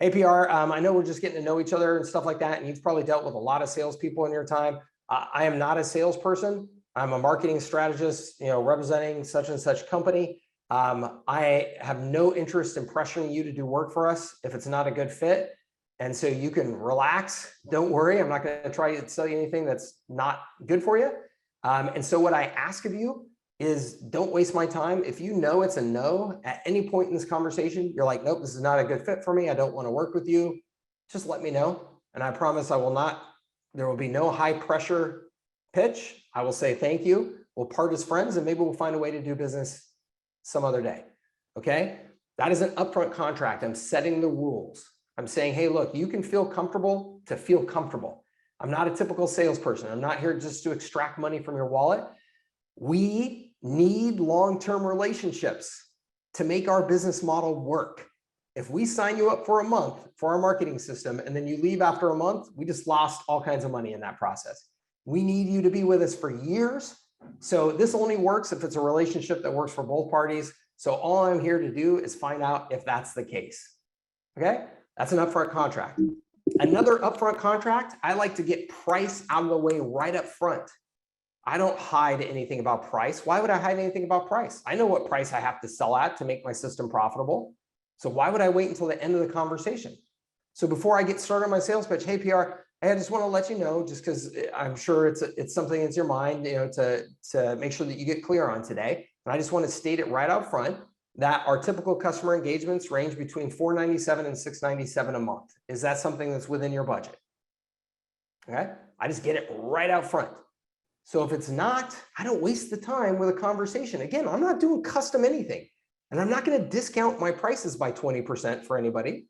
Hey, PR, I know we're just getting to know each other and stuff like that, and you've probably dealt with a lot of salespeople in your time. I am not a salesperson. I'm a marketing strategist, representing such and such company. I have no interest in pressuring you to do work for us if it's not a good fit. And so you can relax. Don't worry. I'm not going to try to sell you anything that's not good for you. And so what I ask of you is don't waste my time. If you know it's a no at any point in this conversation, you're like, nope, this is not a good fit for me. I don't want to work with you. Just let me know. And I promise there will be no high pressure pitch. I will say thank you. We'll part as friends, and maybe we'll find a way to do business some other day. Okay. That is an upfront contract. I'm setting the rules. I'm saying, hey, look, you can feel comfortable to feel comfortable. I'm not a typical salesperson. I'm not here just to extract money from your wallet. We need long-term relationships to make our business model work. If we sign you up for a month for our marketing system and then you leave after a month, we just lost all kinds of money in that process. We need you to be with us for years. So this only works if it's a relationship that works for both parties. So all I'm here to do is find out if that's the case. Okay, that's an upfront contract. Another upfront contract, I like to get price out of the way right up front. I don't hide anything about price. Why would I hide anything about price? I know what price I have to sell at to make my system profitable. So why would I wait until the end of the conversation? So before I get started on my sales pitch, hey, PR, I just want to let you know, just because I'm sure it's something that's your mind, to make sure that you get clear on today. And I just want to state it right out front that our typical customer engagements range between $497 and $697 a month. Is that something that's within your budget? Okay, I just get it right out front. So if it's not, I don't waste the time with a conversation. Again, I'm not doing custom anything, and I'm not going to discount my prices by 20% for anybody.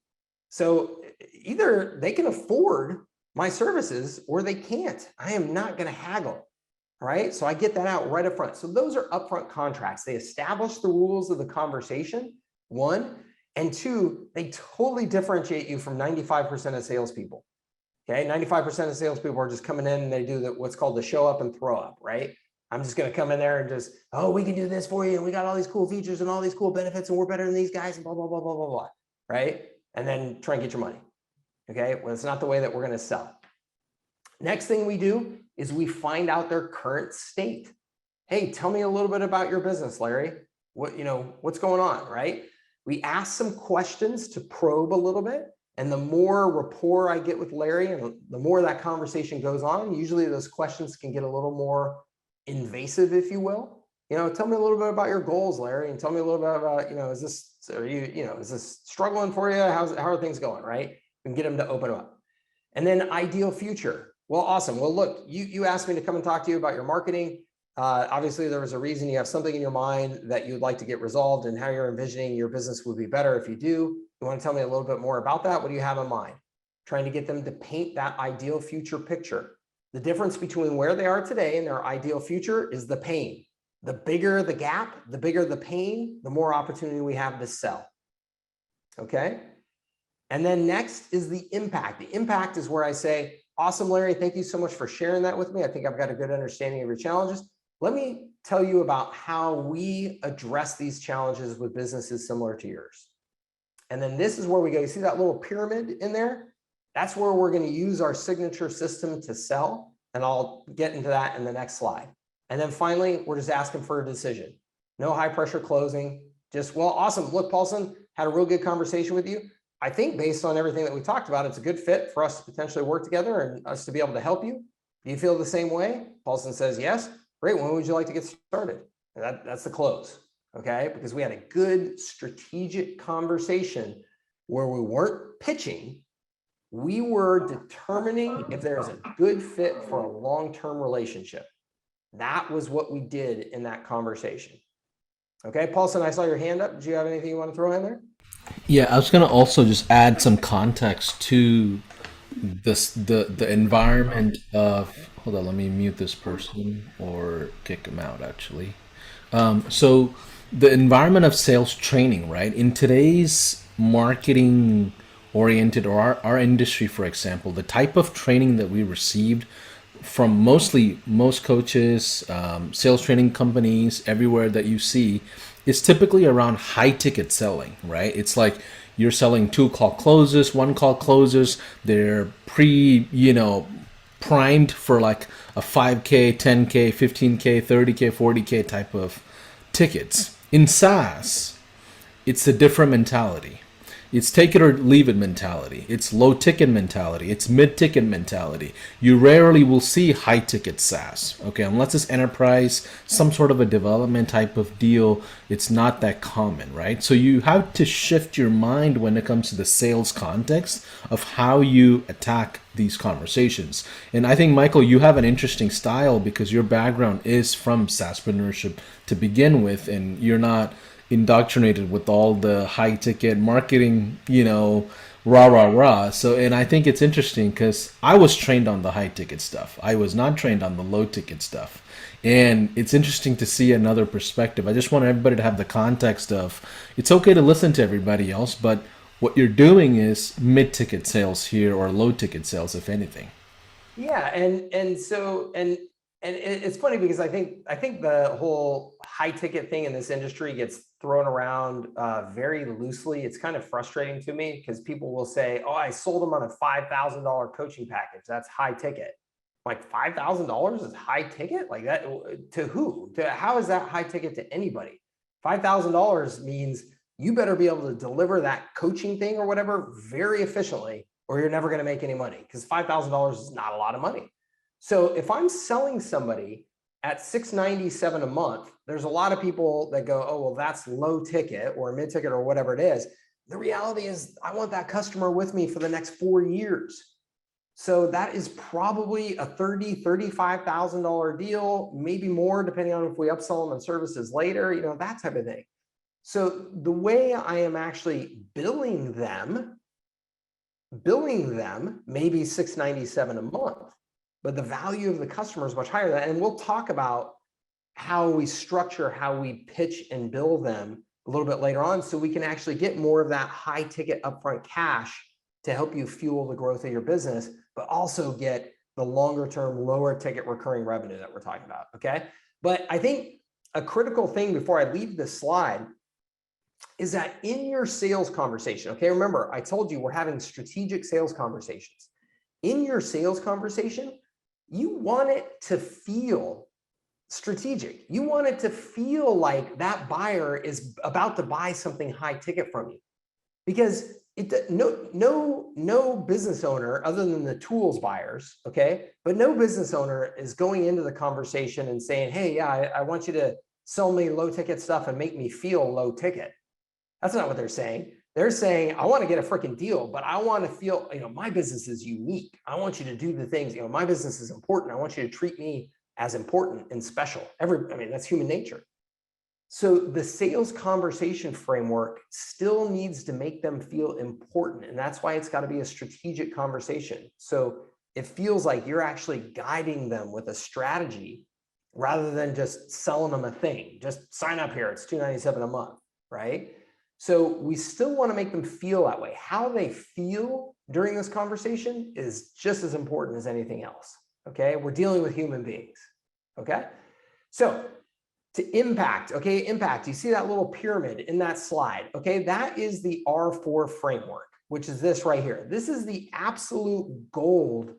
So either they can afford my services or they can't. I am not going to haggle. All right. So I get that out right up front. So those are upfront contracts. They establish the rules of the conversation, one, And two, they totally differentiate you from 95% of salespeople. Okay, 95% of salespeople are just coming in and they do what's called the show up and throw up, right? I'm just going to come in there and just, oh, we can do this for you, and we got all these cool features and all these cool benefits, and we're better than these guys, and blah, blah, blah, blah, blah, blah, right? And then try and get your money. Okay, well, it's not the way that we're going to sell. Next thing we do is we find out their current state. Hey, tell me a little bit about your business, Larry. What's going on, right? We ask some questions to probe a little bit. And the more rapport I get with Larry and the more that conversation goes on, usually those questions can get a little more invasive, if you will. Tell me a little bit about your goals, Larry, and tell me a little bit about, is this struggling for you? How are things going, right? We can get them to open up. And then ideal future. Well, awesome. Well, look, you asked me to come and talk to you about your marketing. Obviously, there was a reason. You have something in your mind that you'd like to get resolved, and how you're envisioning your business would be better if you do. You want to tell me a little bit more about that? What do you have in mind? Trying to get them to paint that ideal future picture. The difference between where they are today and their ideal future is the pain. The bigger the gap, the bigger the pain, the more opportunity we have to sell. Okay? And then next is the impact. The impact is where I say, awesome, Larry, thank you so much for sharing that with me. I think I've got a good understanding of your challenges. Let me tell you about how we address these challenges with businesses similar to yours. And then this is where we go. You see that little pyramid in there? That's where we're going to use our signature system to sell. And I'll get into that in the next slide. And then finally, we're just asking for a decision. No high pressure closing. Just, well, awesome. Look, Paulson, had a real good conversation with you. I think based on everything that we talked about, it's a good fit for us to potentially work together and us to be able to help you. Do you feel the same way? Paulson says, yes. Great. When would you like to get started? And that's the close. Okay. Because we had a good strategic conversation where we weren't pitching. We were determining if there is a good fit for a long-term relationship. That was what we did in that conversation. Okay. Paulson, I saw your hand up. Do you have anything you want to throw in there? Yeah, I was gonna also just add some context to the environment of. Hold on, let me mute this person or kick him out. Actually, so the environment of sales training, right? In today's marketing oriented or our industry, for example, the type of training that we received from most coaches, sales training companies, everywhere that you see, is typically around high ticket selling, right? It's like you're selling 2 call closes, 1 call closes. They're primed for like a 5K, 10K, 15K, 30K, 40K type of tickets. In SaaS, it's a different mentality. It's take it or leave it mentality. It's low ticket mentality. It's mid ticket mentality. You rarely will see high ticket SaaS, okay? Unless it's enterprise, some sort of a development type of deal, it's not that common, right? So you have to shift your mind when it comes to the sales context of how you attack these conversations. And I think, Michael, you have an interesting style because your background is from SaaSpreneurship to begin with, and you're not indoctrinated with all the high ticket marketing, rah. So, and I think it's interesting because I was trained on the high ticket stuff. I was not trained on the low ticket stuff. And it's interesting to see another perspective. I just want everybody to have the context of it's okay to listen to everybody else, but what you're doing is mid ticket sales here or low ticket sales, if anything. Yeah. And it's funny because I think the whole high ticket thing in this industry gets thrown around very loosely. It's kind of frustrating to me because people will say, oh, I sold them on a $5,000 coaching package. That's high ticket. Like $5,000 is high ticket? Like that to who? How is that high ticket to anybody? $5,000 means you better be able to deliver that coaching thing or whatever very efficiently, or you're never going to make any money because $5,000 is not a lot of money. So if I'm selling somebody at $697 a month, there's a lot of people that go, oh, well, that's low ticket or mid ticket or whatever it is. The reality is I want that customer with me for the next 4 years. So that is probably a $30,000, $35,000 deal, maybe more, depending on if we upsell them on services later, that type of thing. So the way I am actually billing them maybe $697 a month. But the value of the customer is much higher. And we'll talk about how we structure, how we pitch and bill them a little bit later on, so we can actually get more of that high ticket upfront cash to help you fuel the growth of your business, but also get the longer term, lower ticket recurring revenue that we're talking about, okay? But I think a critical thing before I leave this slide is that in your sales conversation, okay, remember, I told you we're having strategic sales conversations. In your sales conversation, you want it to feel strategic. You want it to feel like that buyer is about to buy something high ticket from you, because no business owner, other than the tools buyers, okay, but no business owner is going into the conversation and saying, hey, yeah, I want you to sell me low ticket stuff and make me feel low ticket. That's not what they're saying. They're saying, I want to get a freaking deal, but I want to feel, my business is unique. I want you to do the things, my business is important. I want you to treat me as important and special. That's human nature. So the sales conversation framework still needs to make them feel important. And that's why it's got to be a strategic conversation. So it feels like you're actually guiding them with a strategy rather than just selling them a thing. Just sign up here, it's $297 a month, right? So we still want to make them feel that way. How they feel during this conversation is just as important as anything else, okay? We're dealing with human beings, okay? So to impact, okay, impact, you see that little pyramid in that slide, okay? That is the R4 framework, which is this right here. This is the absolute gold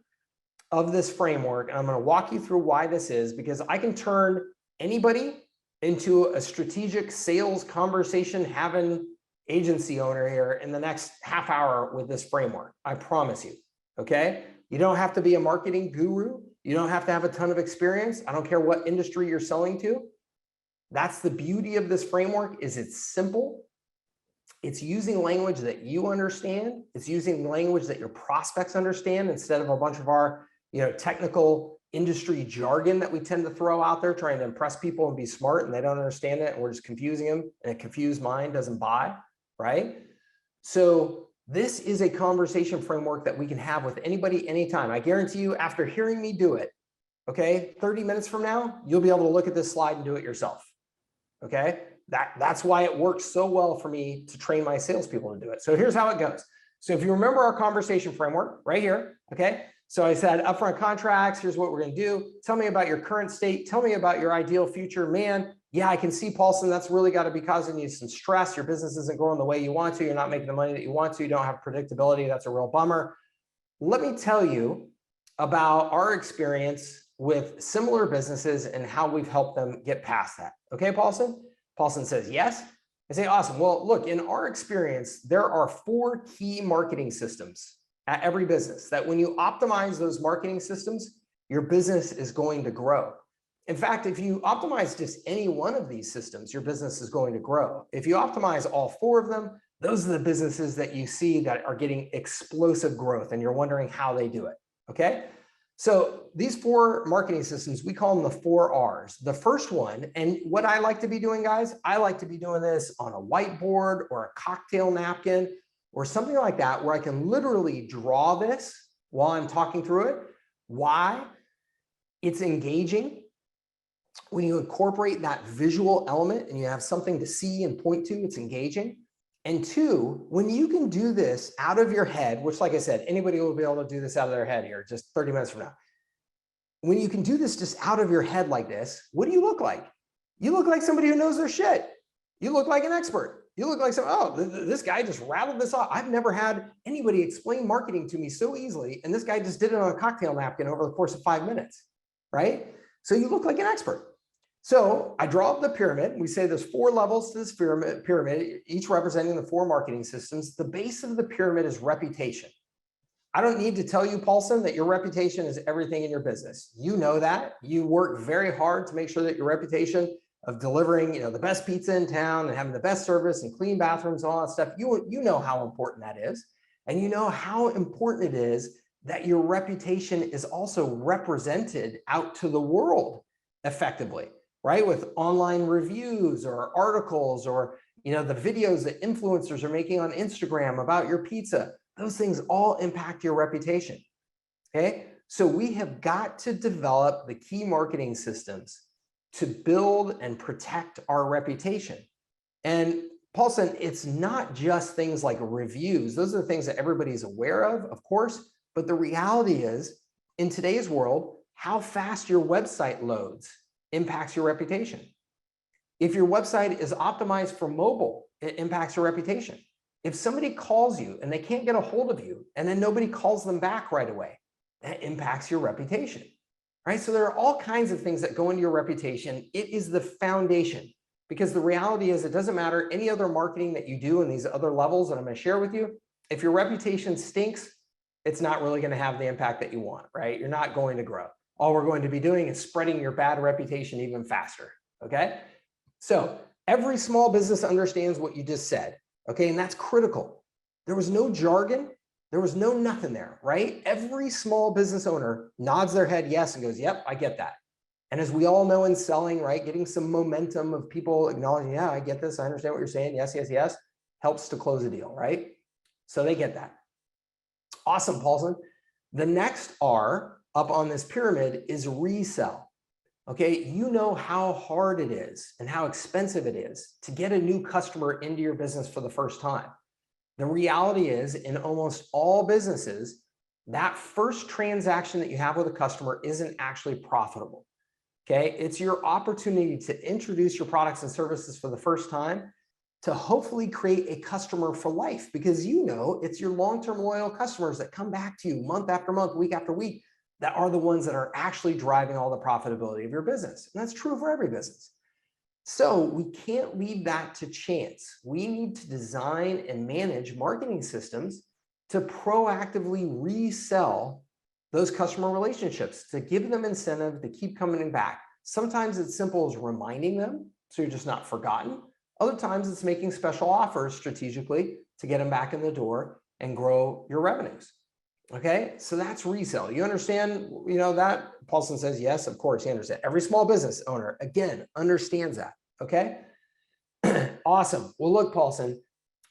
of this framework. And I'm going to walk you through why this is, because I can turn anybody into a strategic sales conversation having agency owner here in the next half hour with this framework. I promise you, okay? You don't have to be a marketing guru. You don't have to have a ton of experience. I don't care what industry you're selling to. That's the beauty of this framework, is it's simple. It's using language that you understand. It's using language that your prospects understand, instead of a bunch of our technical industry jargon that we tend to throw out there trying to impress people and be smart, and they don't understand it, and we're just confusing them, and a confused mind doesn't buy, right? So this is a conversation framework that we can have with anybody, anytime. I guarantee you, after hearing me do it, okay, 30 minutes from now, you'll be able to look at this slide and do it yourself. Okay, that's why it works so well for me to train my salespeople to do it. So here's how it goes. So if you remember our conversation framework right here, okay, so I said upfront contracts, here's what we're going to do. Tell me about your current state. Tell me about your ideal future. Man, yeah, I can see, Paulson, that's really got to be causing you some stress. Your business isn't growing the way you want to. You're not making the money that you want to. You don't have predictability. That's a real bummer. Let me tell you about our experience with similar businesses and how we've helped them get past that. Okay, Paulson? Paulson says yes. I say, awesome. Well, look, in our experience, there are 4 key marketing systems at every business that when you optimize those marketing systems, your business is going to grow. In fact, if you optimize just any one of these systems, your business is going to grow. If you optimize all 4 of them, those are the businesses that you see that are getting explosive growth, and you're wondering how they do it, okay? So these 4 marketing systems, we call them the 4 R's. The first one, and what I like to be doing, guys, I like to be doing this on a whiteboard or a cocktail napkin or something like that, where I can literally draw this while I'm talking through it. Why? It's engaging. When you incorporate that visual element and you have something to see and point to, it's engaging. And 2, when you can do this out of your head, which, like I said, anybody will be able to do this out of their head here just 30 minutes from now. When you can do this just out of your head like this, what do you look like? You look like somebody who knows their shit. You look like an expert. You look like some, oh, this guy just rattled this off. I've never had anybody explain marketing to me so easily. And this guy just did it on a cocktail napkin over the course of 5 minutes, right? So you look like an expert. So I draw up the pyramid. We say there's 4 levels to this pyramid, each representing the 4 marketing systems. The base of the pyramid is reputation. I don't need to tell you, Paulson, that your reputation is everything in your business. You know that. You work very hard to make sure that your reputation of delivering, the best pizza in town and having the best service and clean bathrooms and all that stuff, you know how important that is. And you know how important it is that your reputation is also represented out to the world effectively. Right? With online reviews or articles or, the videos that influencers are making on Instagram about your pizza, those things all impact your reputation. Okay. So we have got to develop the key marketing systems to build and protect our reputation. And Paulson, it's not just things like reviews. Those are the things that everybody's aware of course, but the reality is in today's world, how fast your website loads impacts your reputation. If your website is optimized for mobile, it impacts your reputation. If somebody calls you and they can't get a hold of you and then nobody calls them back right away, that impacts your reputation, right? So there are all kinds of things that go into your reputation. It is the foundation, because the reality is it doesn't matter any other marketing that you do in these other levels that I'm going to share with you. If your reputation stinks, it's not really going to have the impact that you want, right? You're not going to grow. All we're going to be doing is spreading your bad reputation even faster, okay? So every small business understands what you just said, okay? And that's critical. There was no jargon. There was no nothing there, right? Every small business owner nods their head yes and goes, yep, I get that. And as we all know in selling, right, getting some momentum of people acknowledging, yeah, I get this, I understand what you're saying, yes, yes, yes, helps to close a deal, right? So they get that. Awesome, Paulson. The next R up on this pyramid is resell. Okay, you know how hard it is and how expensive it is to get a new customer into your business for the first time. The reality is, in almost all businesses, that first transaction that you have with a customer isn't actually profitable. Okay, it's your opportunity to introduce your products and services for the first time to hopefully create a customer for life, because you know it's your long-term loyal customers that come back to you month after month, week after week, that are the ones that are actually driving all the profitability of your business. And that's true for every business. So we can't leave that to chance. We need to design and manage marketing systems to proactively resell those customer relationships, to give them incentive to keep coming back. Sometimes it's simple as reminding them, so you're just not forgotten. Other times it's making special offers strategically to get them back in the door and grow your revenues. Okay, so that's resell. You understand, you know, that? Paulson says, yes, of course, he understands. Every small business owner, again, understands that. Okay, awesome. Well, look, Paulson,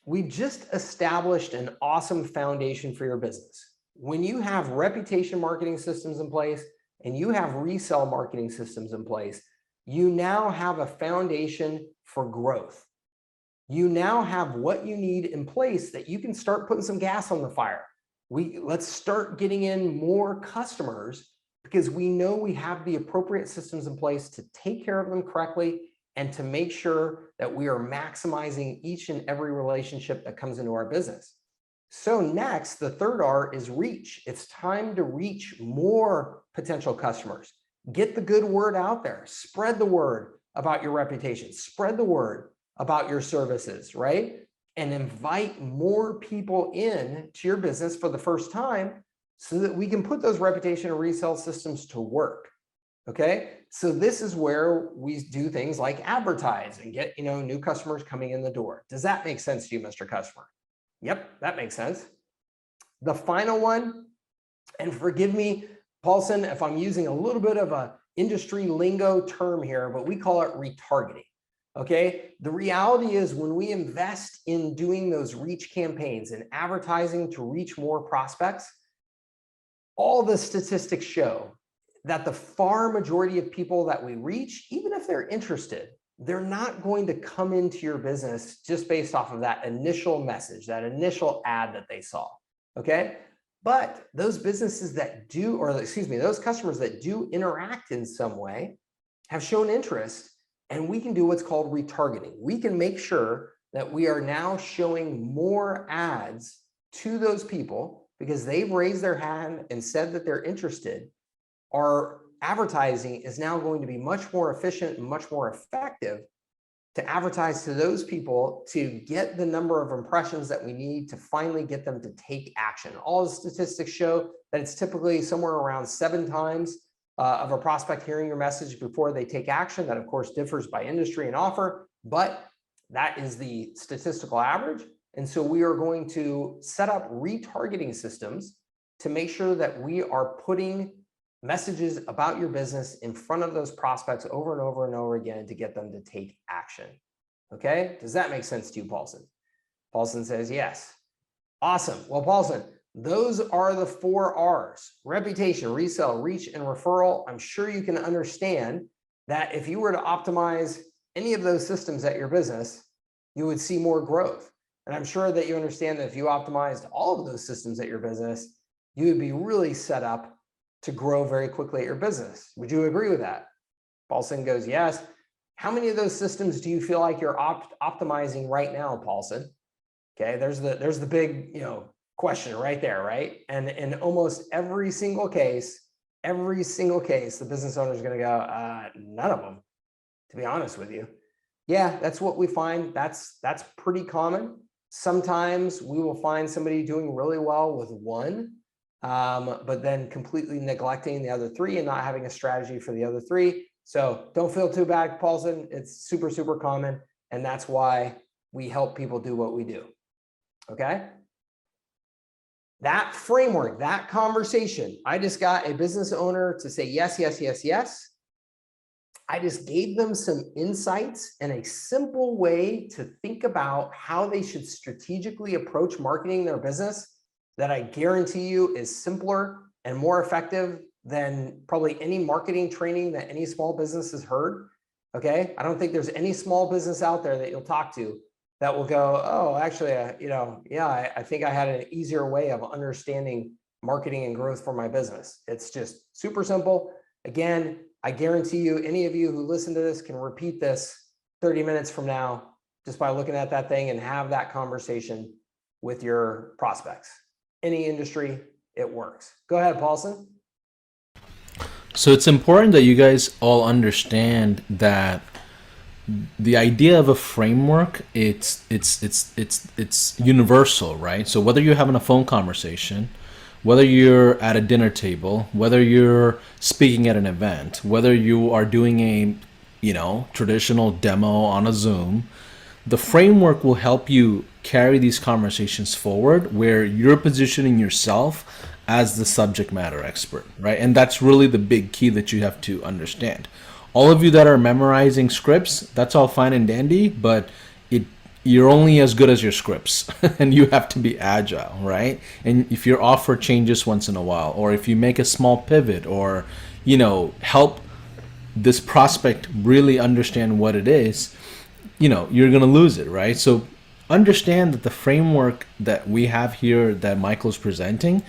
we've just established an awesome foundation for your business. When you have reputation marketing systems in place and you have resell marketing systems in place, you now have a foundation for growth. You now have what you need in place that you can start putting some gas on the fire. Let's start getting in more customers, because we know we have the appropriate systems in place to take care of them correctly and to make sure that we are maximizing each and every relationship that comes into our business. So next, the third R is reach. It's time to reach more potential customers. Get the good word out there. Spread the word about your reputation. Spread the word about your services, right? And invite more people in to your business for the first time so that we can put those reputation and resale systems to work. Okay, so this is where we do things like advertise and get, you know, new customers coming in the door. Does that make sense to you, Mr. Customer? Yep, that makes sense. The final one, and forgive me, Paulson, if I'm using a little bit of a industry lingo term here, but we call it retargeting. Okay, the reality is when we invest in doing those reach campaigns and advertising to reach more prospects, all the statistics show that the far majority of people that we reach, even if they're interested, they're not going to come into your business just based off of that initial message, that initial ad that they saw. Okay, but those businesses that do, or excuse me, those customers that do interact in some way have shown interest. And we can do what's called retargeting. We can make sure that we are now showing more ads to those people because they've raised their hand and said that they're interested. Our advertising is now going to be much more efficient and much more effective to advertise to those people to get the number of impressions that we need to finally get them to take action. All the statistics show that it's typically somewhere around 7 times of a prospect hearing your message before they take action. That, of course, differs by industry and offer, but that is the statistical average. And so we are going to set up retargeting systems to make sure that we are putting messages about your business in front of those prospects over and over and over again to get them to take action. Okay, does that make sense to you, Paulson? Paulson says yes. Awesome. Well, Paulson, those are the 4 R's: reputation, resell, reach, and referral. I'm sure you can understand that if you were to optimize any of those systems at your business, you would see more growth. And I'm sure that you understand that if you optimized all of those systems at your business, you would be really set up to grow very quickly at your business. Would you agree with that? Paulson goes, yes. How many of those systems do you feel like you're optimizing right now, Paulson? Okay, there's the big, question right there, right? And in almost every single case, the business owner is going to go, none of them, to be honest with you. Yeah, that's what we find. That's pretty common. Sometimes we will find somebody doing really well with one, but then completely neglecting the other three and not having a strategy for the other three. So don't feel too bad, Paulson. It's super, super common. And that's why we help people do what we do. Okay. That framework, that conversation, I just got a business owner to say yes, yes, yes, yes. I just gave them some insights and a simple way to think about how they should strategically approach marketing their business that I guarantee you is simpler and more effective than probably any marketing training that any small business has heard. Okay. I don't think there's any small business out there that you'll talk to that will go, oh, actually, I think I had an easier way of understanding marketing and growth for my business. It's just super simple. Again, I guarantee you, any of you who listen to this can repeat this 30 minutes from now just by looking at that thing and have that conversation with your prospects. Any industry, it works. Go ahead, Paulson. So it's important that you guys all understand that the idea of a framework, it's universal, right? So whether you're having a phone conversation, whether you're at a dinner table, whether you're speaking at an event, whether you are doing a traditional demo on a Zoom, the framework will help you carry these conversations forward where you're positioning yourself as the subject matter expert, right? And that's really the big key that you have to understand. All of you that are memorizing scripts, that's all fine and dandy, but you're only as good as your scripts and you have to be agile, right? And if your offer changes once in a while, or if you make a small pivot, or help this prospect really understand what it is, you're going to lose it, right? So understand that the framework that we have here that Michael's presenting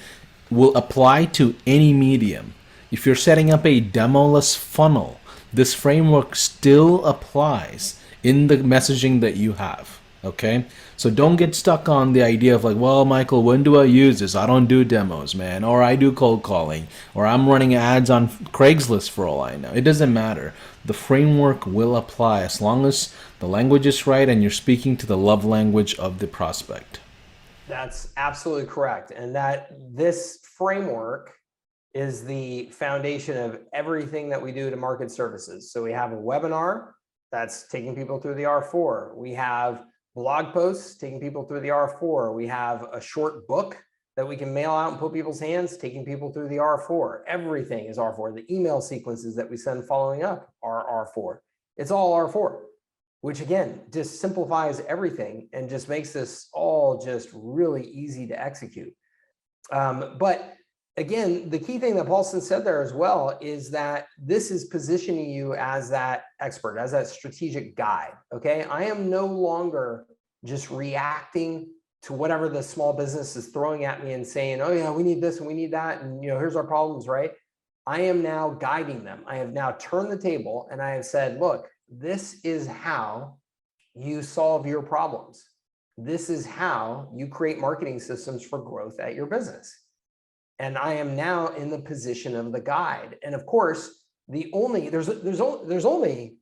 will apply to any medium. If you're setting up a demoless funnel, this framework still applies in the messaging that you have. Okay, so don't get stuck on the idea of like, well, Michael, when do I use this? I don't do demos, man, or I do cold calling, or I'm running ads on Craigslist for all I know. It doesn't matter. The framework will apply as long as the language is right and you're speaking to the love language of the prospect. That's absolutely correct. And that this framework is the foundation of everything that we do to market services. So we have a webinar that's taking people through the R4. We have blog posts taking people through the R4. We have a short book that we can mail out and put people's hands, taking people through the R4. Everything is R4. The email sequences that we send following up are R4. It's all R4, which again, just simplifies everything and just makes this all just really easy to execute. But again, the key thing that Paulson said there as well is that this is positioning you as that expert, as that strategic guide. Okay. I am no longer just reacting to whatever the small business is throwing at me and saying, oh yeah, we need this and we need that. And here's our problems, right? I am now guiding them. I have now turned the table and I have said, look, this is how you solve your problems. This is how you create marketing systems for growth at your business. And I am now in the position of the guide. And of course, there's only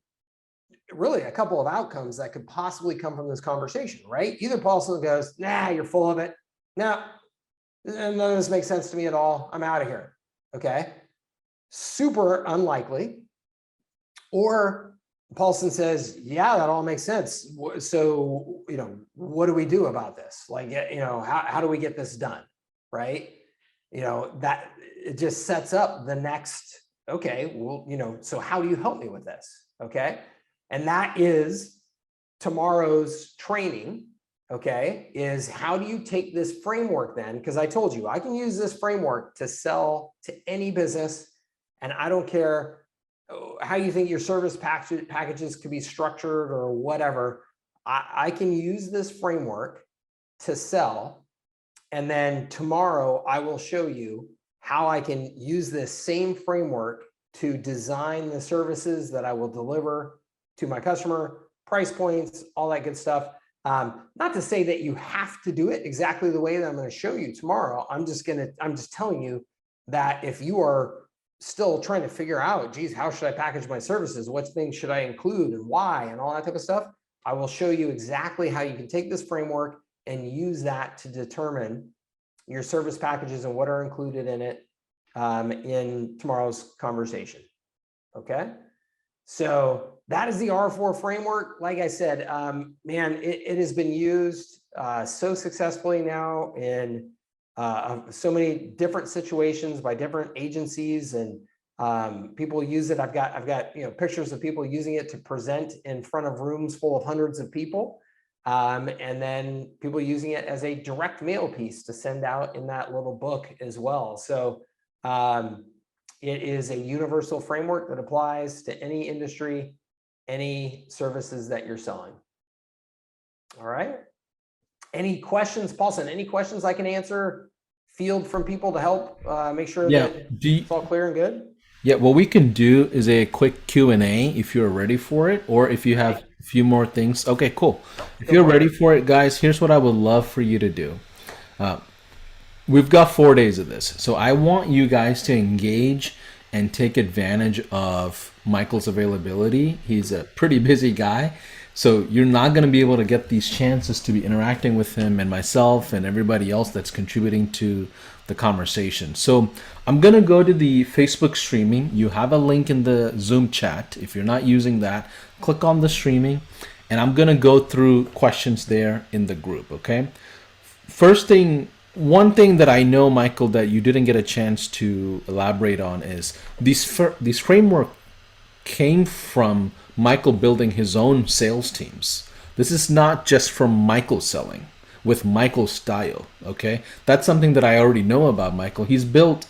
really a couple of outcomes that could possibly come from this conversation, right? Either Paulson goes, nah, you're full of it. No, none of this makes sense to me at all. I'm out of here. Okay. Super unlikely. Or Paulson says, yeah, that all makes sense. So, what do we do about this? Like, how do we get this done? Right. That it just sets up the next, okay, well, so how do you help me with this? Okay. And that is tomorrow's training. Okay. Is how do you take this framework then? Because I told you, I can use this framework to sell to any business. And I don't care how you think your service packages could be structured or whatever. I can use this framework to sell. And then tomorrow I will show you how I can use this same framework to design the services that I will deliver to my customer, price points, all that good stuff. Not to say that you have to do it exactly the way that I'm going to show you tomorrow. I'm just telling you that if you are still trying to figure out, geez, how should I package my services? What things should I include and why and all that type of stuff? I will show you exactly how you can take this framework and use that to determine your service packages and what are included in it in tomorrow's conversation. Okay. So that is the R4 framework. Like I said, man, it has been used so successfully now in so many different situations by different agencies, and people use it. I've got pictures of people using it to present in front of rooms full of hundreds of people, and then people using it as a direct mail piece to send out in that little book as well. So it is a universal framework that applies to any industry, any services that you're selling. All right. Any questions, Paulson? Any questions I can answer? Field from people to help make sure that it's all clear and good. Yeah, what we can do is a quick Q&A if you're ready for it, or if you have a few more things. Okay, cool. If you're ready for it, guys, here's what I would love for you to do. We've got 4 days of this, so I want you guys to engage and take advantage of Michael's availability. He's a pretty busy guy, so you're not going to be able to get these chances to be interacting with him and myself and everybody else that's contributing to the conversation. So I'm going to go to the Facebook streaming. You have a link in the Zoom chat. If you're not using that, click on the streaming, and I'm going to go through questions there in the group, okay? First thing, one thing that I know, Michael, that you didn't get a chance to elaborate on is these framework came from Michael building his own sales teams. This is not just from Michael selling with Michael's style, okay? That's something that I already know about Michael. He's built,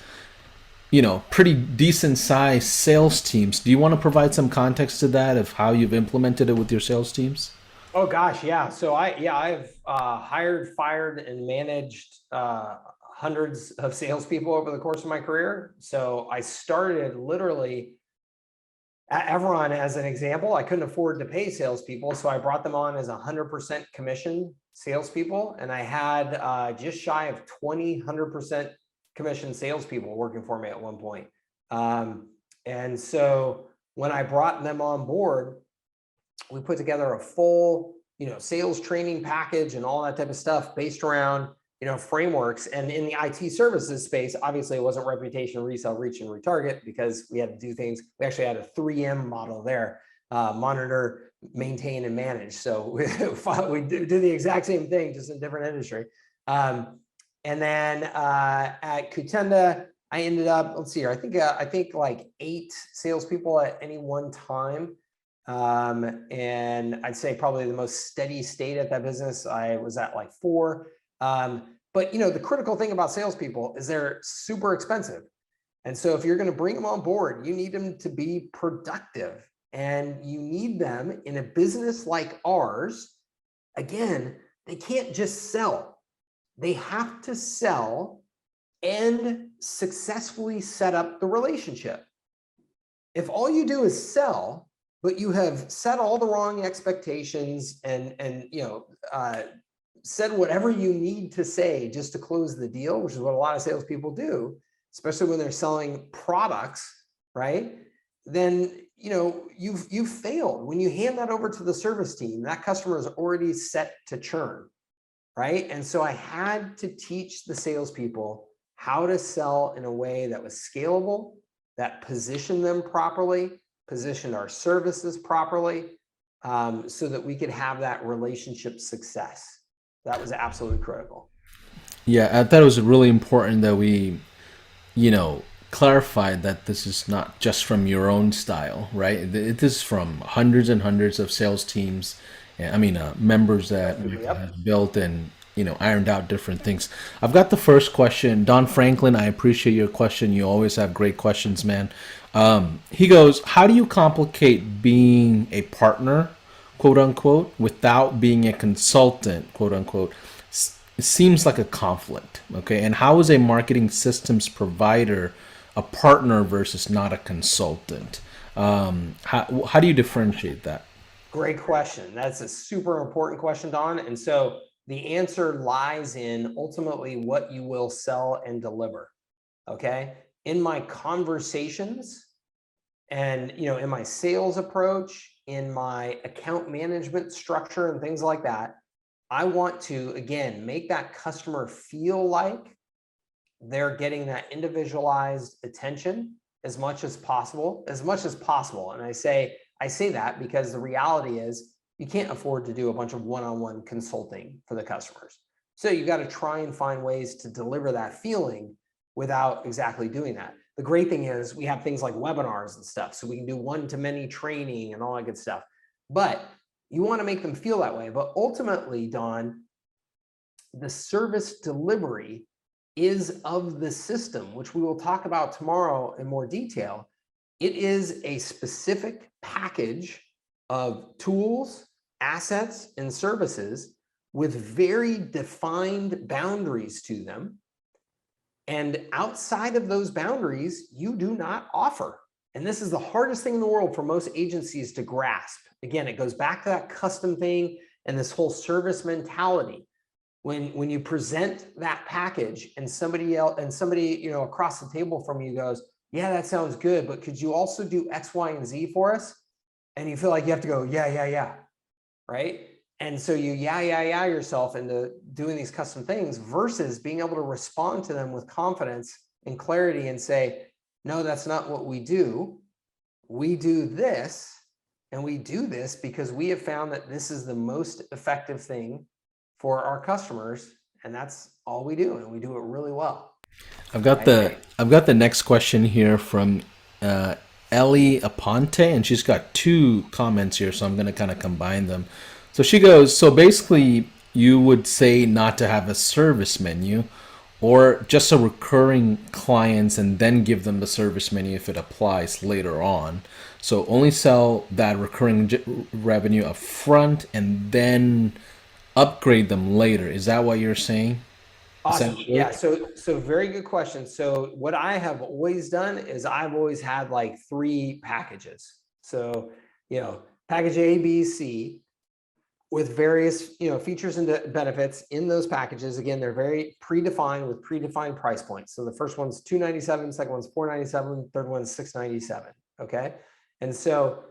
pretty decent sized sales teams. Do you want to provide some context to that of how you've implemented it with your sales teams? Oh gosh, yeah. So I've hired, fired, and managed hundreds of salespeople over the course of my career. So I started literally at Everon as an example. I couldn't afford to pay salespeople, so I brought them on as 100% commission salespeople, and I had just shy of 100% commission salespeople working for me at one point. And so when I brought them on board, we put together a full, sales training package and all that type of stuff based around, frameworks. And in the IT services space, obviously it wasn't reputation, resell, reach, and retarget, because we had to do things. We actually had a 3M model there, monitor, maintain, and manage. So we do the exact same thing, just in different industry. And then at Kutenda, I ended up, let's see here, I think like 8 salespeople at any one time. And I'd say probably the most steady state at that business, I was at like 4. But the critical thing about salespeople is they're super expensive. And so if you're going to bring them on board, you need them to be productive, and you need them in a business like ours. Again, they can't just sell. They have to sell and successfully set up the relationship. If all you do is sell, but you have set all the wrong expectations and said whatever you need to say just to close the deal, which is what a lot of salespeople do, especially when they're selling products, right? Then you've failed. When you hand that over to the service team, that customer is already set to churn, right? And so I had to teach the salespeople how to sell in a way that was scalable, that positioned them properly, positioned our services properly, so that we could have that relationship success. That was absolutely critical. Yeah, I thought it was really important that we, clarified that this is not just from your own style, right? It is from hundreds and hundreds of sales teams, members that have built and ironed out different things. I've got the first question. Don Franklin, I appreciate your question. You always have great questions, man. He goes, how do you complicate being a partner, quote unquote, without being a consultant, quote unquote, it seems like a conflict. Okay. And how is a marketing systems provider a partner versus not a consultant? How do you differentiate that? Great question. That's a super important question, Don. And so the answer lies in ultimately what you will sell and deliver. Okay. In my conversations and, in my sales approach, in my account management structure and things like that, I want to, again, make that customer feel like they're getting that individualized attention as much as possible, And I say that because the reality is you can't afford to do a bunch of one-on-one consulting for the customers. So you got to try and find ways to deliver that feeling without exactly doing that. The great thing is we have things like webinars and stuff, so we can do one-to-many training and all that good stuff. But you want to make them feel that way. But ultimately, Don, the service delivery is of the system, which we will talk about tomorrow in more detail. It is a specific package of tools, assets, and services with very defined boundaries to them. And outside of those boundaries, you do not offer. And this is the hardest thing in the world for most agencies to grasp. Again, it goes back to that custom thing and this whole service mentality. When you present that package and somebody across the table from you goes, yeah, that sounds good, but could you also do X, Y, and Z for us? And you feel like you have to go, yeah, right? And so you yeah yourself into doing these custom things versus being able to respond to them with confidence and clarity and say, no, that's not what we do. We do this, and we do this because we have found that this is the most effective thing for our customers, and that's all we do, and we do it really well. I've got the next question here from uh, Ellie Aponte, and she's got two comments here, so I'm going to kind of combine them. So she goes, so basically, you would say not to have a service menu, or just a recurring clients, and then give them the service menu if it applies later on. So only sell that recurring revenue up front, and then upgrade them later. Is that what you're saying? Awesome. Essentially. Yeah. So very good question. So what I have always done is I've always had like three packages. So, package A, B, C with various, features and benefits in those packages. Again, they're very predefined with predefined price points. So the first one's $297, second one's $497, third one's $697. Okay. And so,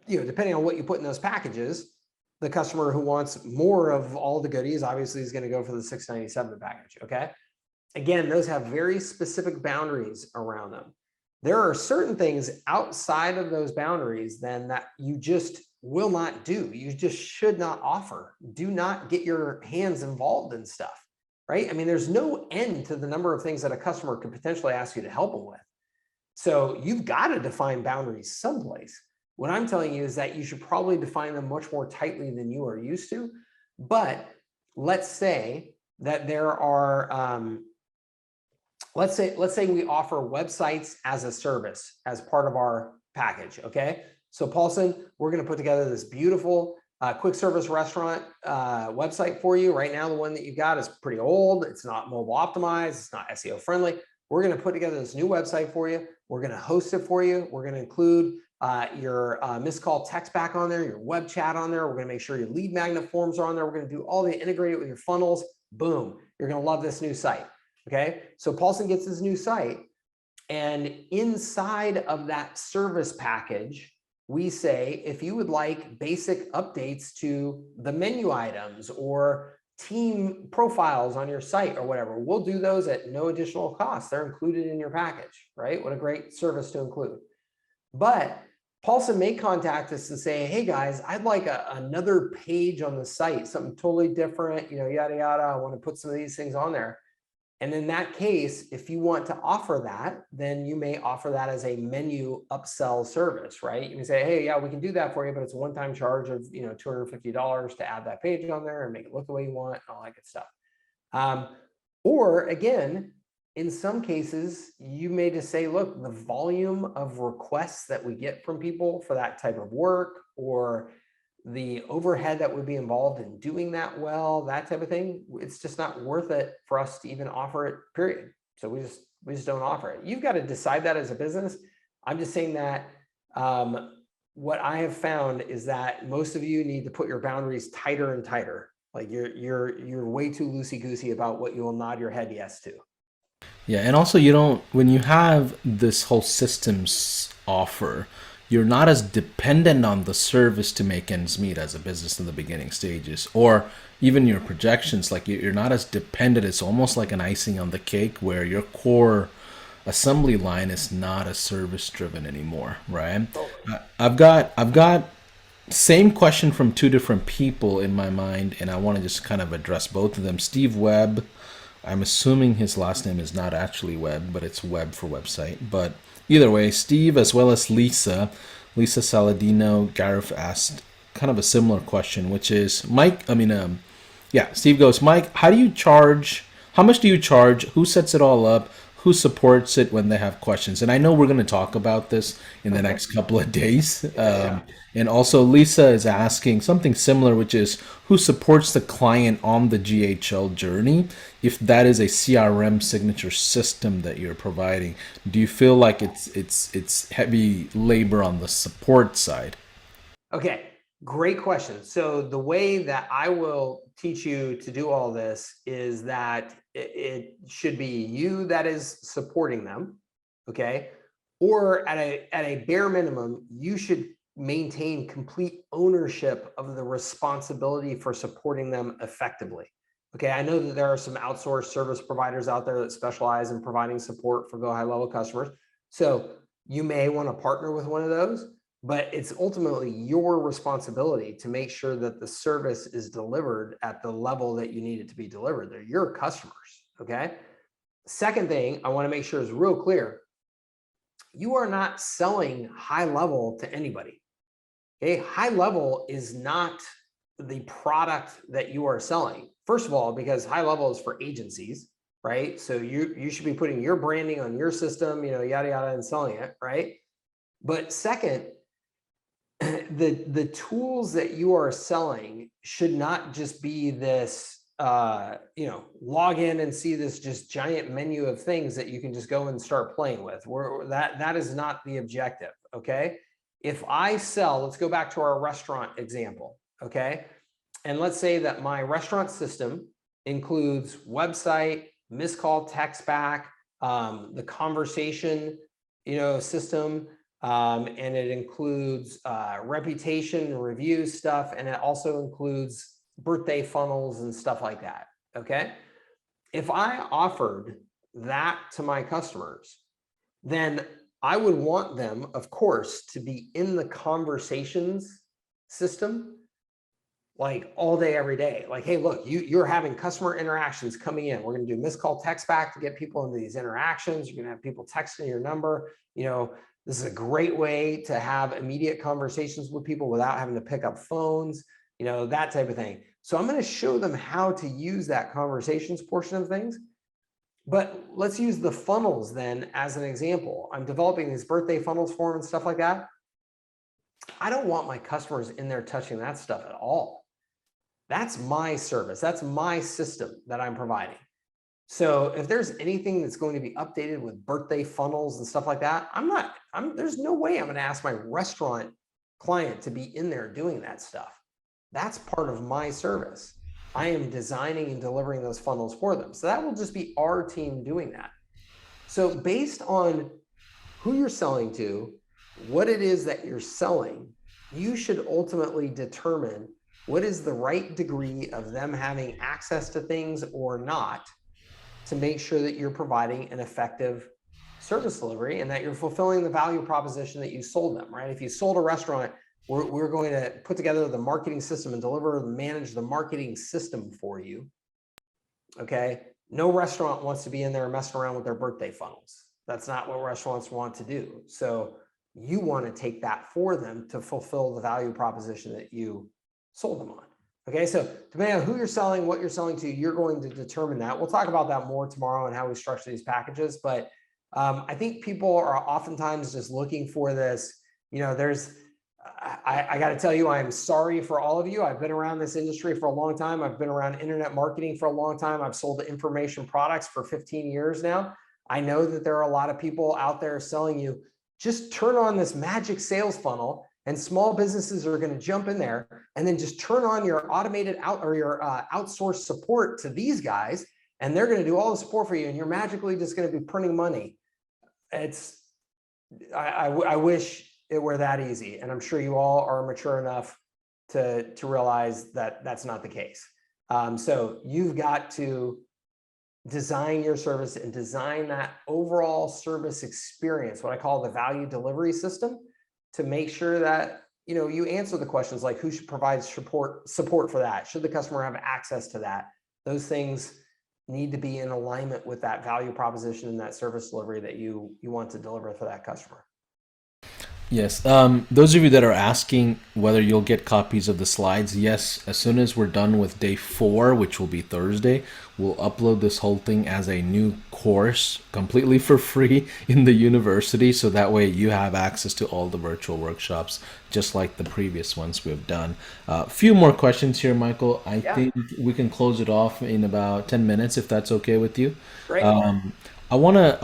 depending on what you put in those packages, the customer who wants more of all the goodies obviously is going to go for the $697 package. Okay. Again, those have very specific boundaries around them. There are certain things outside of those boundaries then that you just will not do. You just should not offer. Do not get your hands involved in stuff, right? I mean, there's no end to the number of things that a customer could potentially ask you to help them with. So you've got to define boundaries someplace. What I'm telling you is that you should probably define them much more tightly than you are used to. But let's say that there are, let's say we offer websites as a service as part of our package. Okay. So Paulson, we're going to put together this beautiful quick service restaurant website for you. Right now, the one that you got is pretty old. It's not mobile optimized. It's not SEO friendly. We're going to put together this new website for you. We're going to host it for you. We're going to include your missed call text back on there, your web chat on there. We're going to make sure your lead magnet forms are on there. We're going to do all the integrated with your funnels. Boom. You're going to love this new site. Okay. So Paulson gets his new site, and inside of that service package, we say, if you would like basic updates to the menu items or team profiles on your site or whatever, we'll do those at no additional cost. They're included in your package, right? What a great service to include. But Paulson may contact us and say, hey guys, I'd like another page on the site, something totally different, yada, yada. I want to put some of these things on there. And in that case, if you want to offer that, then you may offer that as a menu upsell service, right? You can say, hey, yeah, we can do that for you, but it's a one-time charge of $250 to add that page on there and make it look the way you want and all that good stuff. Or again, in some cases, you may just say, look, the volume of requests that we get from people for that type of work, or the overhead that would be involved in doing that well, that type of thing, it's just not worth it for us to even offer it, period. So we just don't offer it. You've got to decide that as a business. I'm just saying that what I have found is that most of you need to put your boundaries tighter and tighter. Like you're way too loosey-goosey about what you will nod your head yes to. Yeah, and also you don't, when you have this whole systems offer, you're not as dependent on the service to make ends meet as a business in the beginning stages, or even your projections. Like you're not as dependent. It's almost like an icing on the cake where your core assembly line is not as service driven anymore, right? Totally. I've got same question from two different people in my mind, and I want to just kind of address both of them. Steve Webb, I'm assuming his last name is not actually Webb, but it's Webb for website. But either way, Steve as well as Lisa Saladino, Gareth asked kind of a similar question, which is Mike. Yeah, Steve goes, Mike, how do you charge? How much do you charge? Who sets it all up? Who supports it when they have questions? And I know we're going to talk about this in the next couple of days. Yeah. And also, Lisa is asking something similar, which is who supports the client on the GHL journey? If that is a CRM signature system that you're providing, do you feel like it's heavy labor on the support side? Okay, great question. So the way that I will teach you to do all this is that it should be you that is supporting them, okay? Or at a bare minimum, you should maintain complete ownership of the responsibility for supporting them effectively. Okay, I know that there are some outsourced service providers out there that specialize in providing support for go high level customers. So you may want to partner with one of those, but it's ultimately your responsibility to make sure that the service is delivered at the level that you need it to be delivered. They're your customers, okay? Second thing I want to make sure is real clear. You are not selling high level to anybody. Okay, high level is not the product that you are selling. First of all, because high level is for agencies, right? So you should be putting your branding on your system, yada yada, and selling it, right? But second, the tools that you are selling should not just be this log in and see this just giant menu of things that you can just go and start playing with. That is not the objective. Okay, if I sell, let's go back to our restaurant example. Okay, and let's say that my restaurant system includes website, missed call text back, the conversation system, and it includes reputation and review stuff, and it also includes birthday funnels and stuff like that. Okay, if I offered that to my customers, then I would want them, of course, to be in the conversations system like all day, every day. Like, hey, look, you're having customer interactions coming in. We're going to do missed call text back to get people into these interactions. You're going to have people texting your number. This is a great way to have immediate conversations with people without having to pick up phones, that type of thing. So I'm going to show them how to use that conversations portion of things. But let's use the funnels then as an example. I'm developing these birthday funnels for them and stuff like that. I don't want my customers in there touching that stuff at all. That's my service. That's my system that I'm providing. So if there's anything that's going to be updated with birthday funnels and stuff like that, there's no way I'm going to ask my restaurant client to be in there doing that stuff. That's part of my service. I am designing and delivering those funnels for them. So that will just be our team doing that. So based on who you're selling to, what it is that you're selling, you should ultimately determine what is the right degree of them having access to things or not to make sure that you're providing an effective service delivery and that you're fulfilling the value proposition that you sold them, right? If you sold a restaurant, we're going to put together the marketing system and deliver and manage the marketing system for you. Okay. No restaurant wants to be in there messing around with their birthday funnels. That's not what restaurants want to do. So you want to take that for them to fulfill the value proposition that you sold them on. Okay, so depending on who you're selling, what you're selling to, you're going to determine that. We'll talk about that more tomorrow and how we structure these packages. But I think people are oftentimes just looking for this. There's I got to tell you, I'm sorry for all of you. I've been around this industry for a long time. I've been around internet marketing for a long time. I've sold information products for 15 years now. I know that there are a lot of people out there selling you, just turn on this magic sales funnel and small businesses are going to jump in there and then just turn on your automated your outsourced support to these guys. And they're going to do all the support for you. And you're magically just going to be printing money. I wish it were that easy. And I'm sure you all are mature enough to realize that that's not the case. So you've got to design your service and design that overall service experience, what I call the value delivery system, to make sure that you answer the questions like who should provide support for that? Should the customer have access to that? Those things need to be in alignment with that value proposition and that service delivery that you want to deliver for that customer. Yes. Those of you that are asking whether you'll get copies of the slides, yes, as soon as we're done with day 4, which will be Thursday, we'll upload this whole thing as a new course completely for free in the university. So that way you have access to all the virtual workshops, just like the previous ones we've done. A few more questions here, Michael. I think we can close it off in about 10 minutes, if that's okay with you. Great. I'm gonna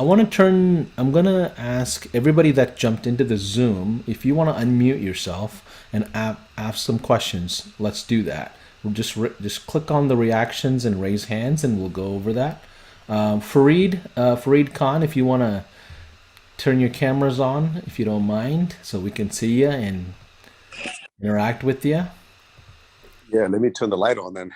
ask everybody that jumped into the Zoom, if you want to unmute yourself and ask some questions, let's do that. We'll just click on the reactions and raise hands, and we'll go over that. Fareed Khan, if you want to turn your cameras on, if you don't mind, so we can see you and interact with you. Yeah, let me turn the light on then.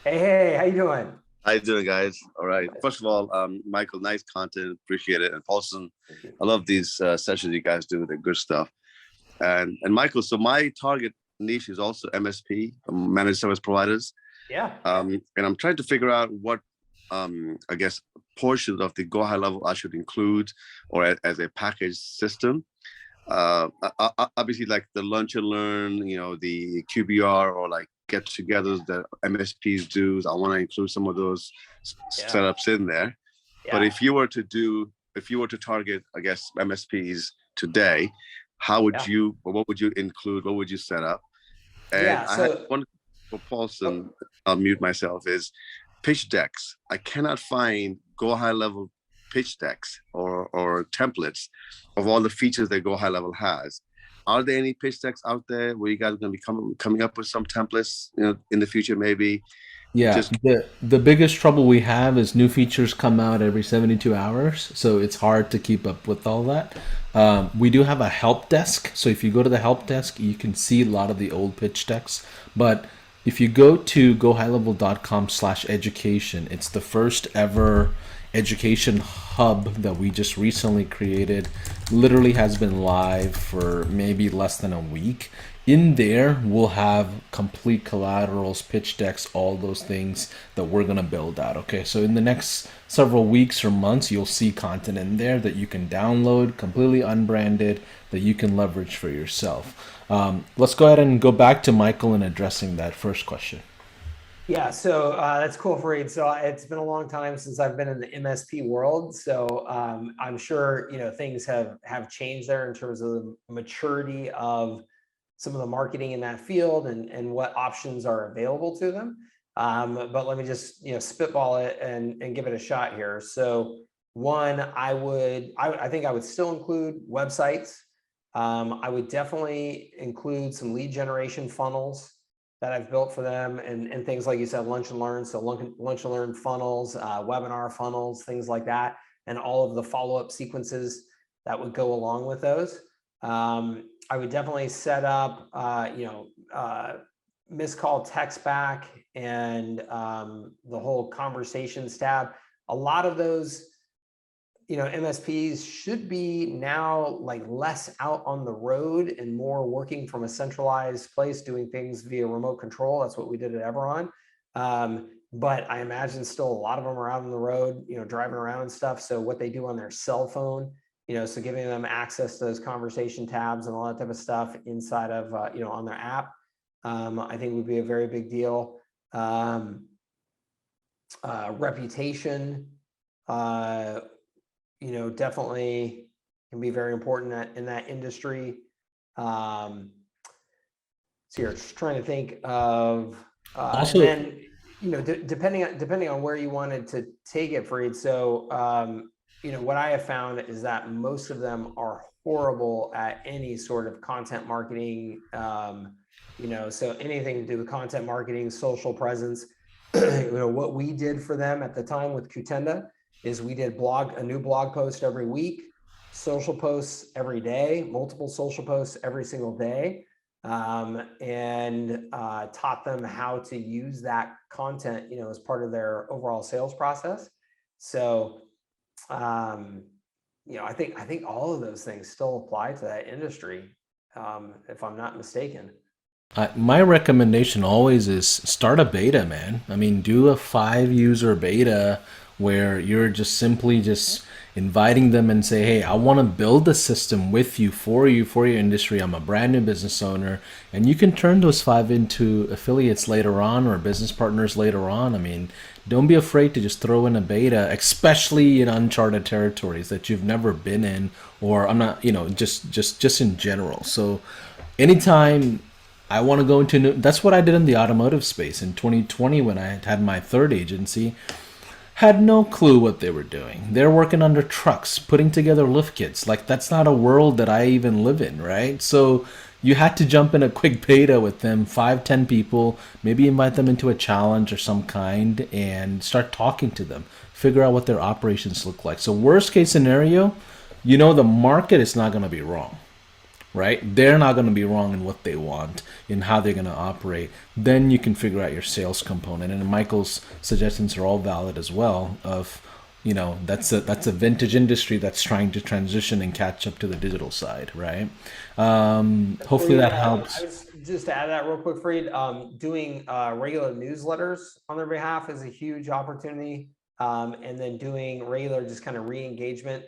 Hey, how you doing? How you doing, guys? All right. First of all, Michael, nice content. Appreciate it. And Paulson, I love these sessions you guys do. They're good stuff. And Michael, so my target niche is also MSP, managed service providers. Yeah. And I'm trying to figure out what, I guess, portions of the Go High Level I should include or as a package system. Obviously, like the lunch and learn, the QBR or like get-togethers that MSPs do. I want to include some of those setups in there. Yeah. But if you were to target, I guess, MSPs today, how would you, or what would you include? What would you set up? And I had one for Paulson, I'll mute myself, is pitch decks. I cannot find Go High Level pitch decks or templates of all the features that Go High Level has. Are there any pitch decks out there where you guys are going to be coming up with some templates, in the future, maybe? Yeah, the biggest trouble we have is new features come out every 72 hours, so it's hard to keep up with all that. We do have a help desk, so if you go to the help desk, you can see a lot of the old pitch decks. But if you go to gohighlevel.com/education, it's the first ever education hub that we just recently created. Literally has been live for maybe less than a week. In there, we'll have complete collaterals, pitch decks, all those things that we're going to build out. Okay, so in the next several weeks or months, you'll see content in there that you can download, completely unbranded, that you can leverage for yourself. Let's go ahead and go back to Michael and addressing that first question. Yeah, so that's cool, Fareed. So it's been a long time since I've been in the MSP world. So I'm sure, things have changed there in terms of the maturity of some of the marketing in that field and what options are available to them. But let me just, spitball it and give it a shot here. So one, I think I would still include websites. I would definitely include some lead generation funnels that I've built for them and things like you said, lunch and learn. So lunch and learn funnels, webinar funnels, things like that, and all of the follow-up sequences that would go along with those. I would definitely set up, missed call text back and the whole conversations tab. A lot of those, MSPs should be now like less out on the road and more working from a centralized place, doing things via remote control. That's what we did at Everon. But I imagine still a lot of them are out on the road, driving around and stuff. So what they do on their cell phone, so giving them access to those conversation tabs and all that type of stuff inside of, on their app, I think would be a very big deal. Reputation, definitely can be very important in that industry. So you're just trying to think of, Also, and then, you know, depending on where you wanted to take it, Fareed. So, you know, what I have found is that most of them are horrible at any sort of content marketing. You know, so anything to do with content marketing, social presence. You know, what we did for them at the time with Kutenda is we did a new blog post every week, social posts every day, multiple social posts every single day. And taught them how to use that content, you know, as part of their overall sales process. So, you know, I think all of those things still apply to that industry, if I'm not mistaken. my recommendation always is start a beta, man. I mean, do a 5-user beta where you're just simply just inviting them and say, hey, I want to build a system with you, for your industry. I'm a brand new business owner. And you can turn those 5 into affiliates later on or business partners later on. I mean, don't be afraid to just throw in a beta, especially in uncharted territories that you've never been in, or I'm not, you know, just in general. So anytime I want to go into new, that's what I did in the automotive space in 2020 when I had my third agency. Had no clue what they were doing. They're working under trucks, putting together lift kits. Like, that's not a world that I even live in, right? So you had to jump in a quick beta with them, 5, 10 people, maybe invite them into a challenge or some kind and start talking to them, figure out what their operations look like. So worst case scenario, you know, the market is not going to be wrong, right? They're not going to be wrong in what they want, in how they're going to operate. Then you can figure out your sales component. And Michael's suggestions are all valid as well. Of, you know, that's a vintage industry that's trying to transition and catch up to the digital side, right? Hopefully that helps. I was just to add that real quick, Fareed. Doing regular newsletters on their behalf is a huge opportunity, and then doing regular just kind of re-engagement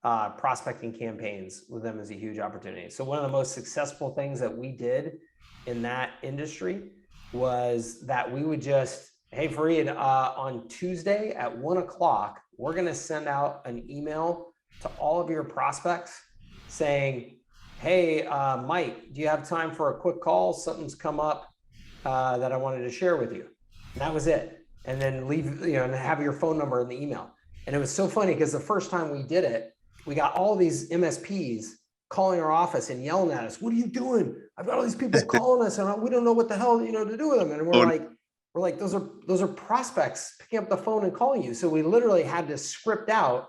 prospecting campaigns with them is a huge opportunity. So one of the most successful things that we did in that industry was that we would just, hey, Fareed, on Tuesday at 1 o'clock, we're going to send out an email to all of your prospects saying, hey, Mike, do you have time for a quick call? Something's come up that I wanted to share with you. And that was it. And then leave, you know, and have your phone number in the email. And it was so funny because the first time we did it, we got all these MSPs calling our office and yelling at us. What are you doing? I've got all these people calling us and we don't know what the hell, you know, to do with them. And we're like, those are prospects picking up the phone and calling you. So we literally had to script out,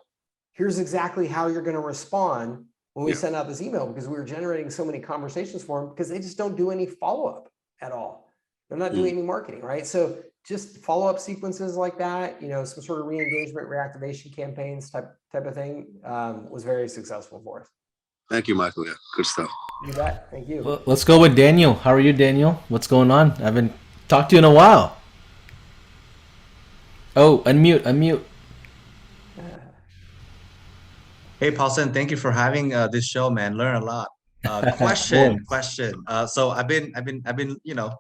here's exactly how you're going to respond when we send out this email, because we were generating so many conversations for them because they just don't do any follow-up at all. They're not doing any marketing, right? So just follow-up sequences like that, you know, some sort of re-engagement, reactivation campaigns type of thing was very successful for us. Thank you, Michael. Yeah, good stuff. You bet. Thank you. Well, let's go with Daniel. How are you, Daniel? What's going on? I haven't talked to you in a while. Oh, unmute. Hey, Paulson, thank you for having this show, man. Learn a lot. Question. So I've been, you know,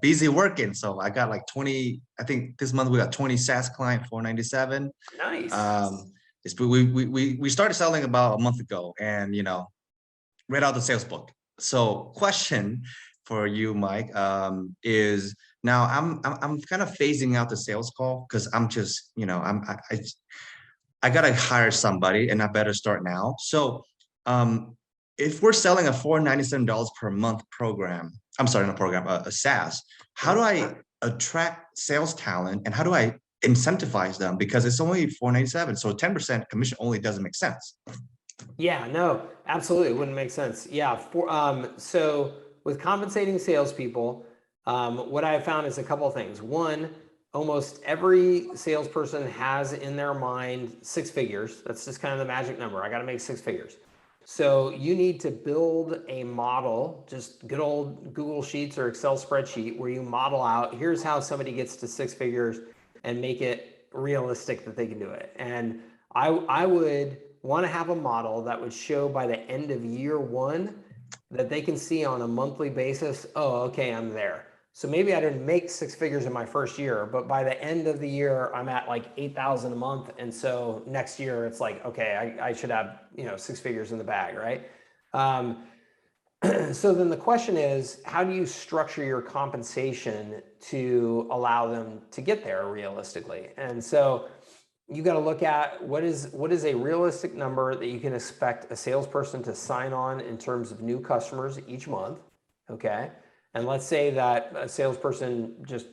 busy working. So I got like 20. I think this month we got 20 SaaS client, 497. Nice. We started selling about a month ago, and you know, read out the sales book. So question for you, Mike, is now I'm kind of phasing out the sales call because I'm just, you know, I gotta hire somebody and I better start now. So if we're selling a $497 per month program, I'm sorry, not program, a SaaS, how do I attract sales talent and how do I incentivize them? Because it's only $497, so 10% commission only doesn't make sense. Yeah, no, absolutely. It wouldn't make sense. Yeah. So with compensating salespeople, what I found is a couple of things. One, almost every salesperson has in their mind 6 figures. That's just kind of the magic number. I got to make 6 figures. So you need to build a model, just good old Google Sheets or Excel spreadsheet, where you model out, here's how somebody gets to 6 figures and make it realistic that they can do it. And I would want to have a model that would show by the end of year 1 that they can see on a monthly basis, oh, okay, I'm there. So maybe I didn't make 6 figures in my first year, but by the end of the year, I'm at like 8,000 a month. And so next year it's like, okay, I should have, 6 figures in the bag, right? So then the question is, how do you structure your compensation to allow them to get there realistically? And so you got to look at what is a realistic number that you can expect a salesperson to sign on in terms of new customers each month, okay? And let's say that a salesperson just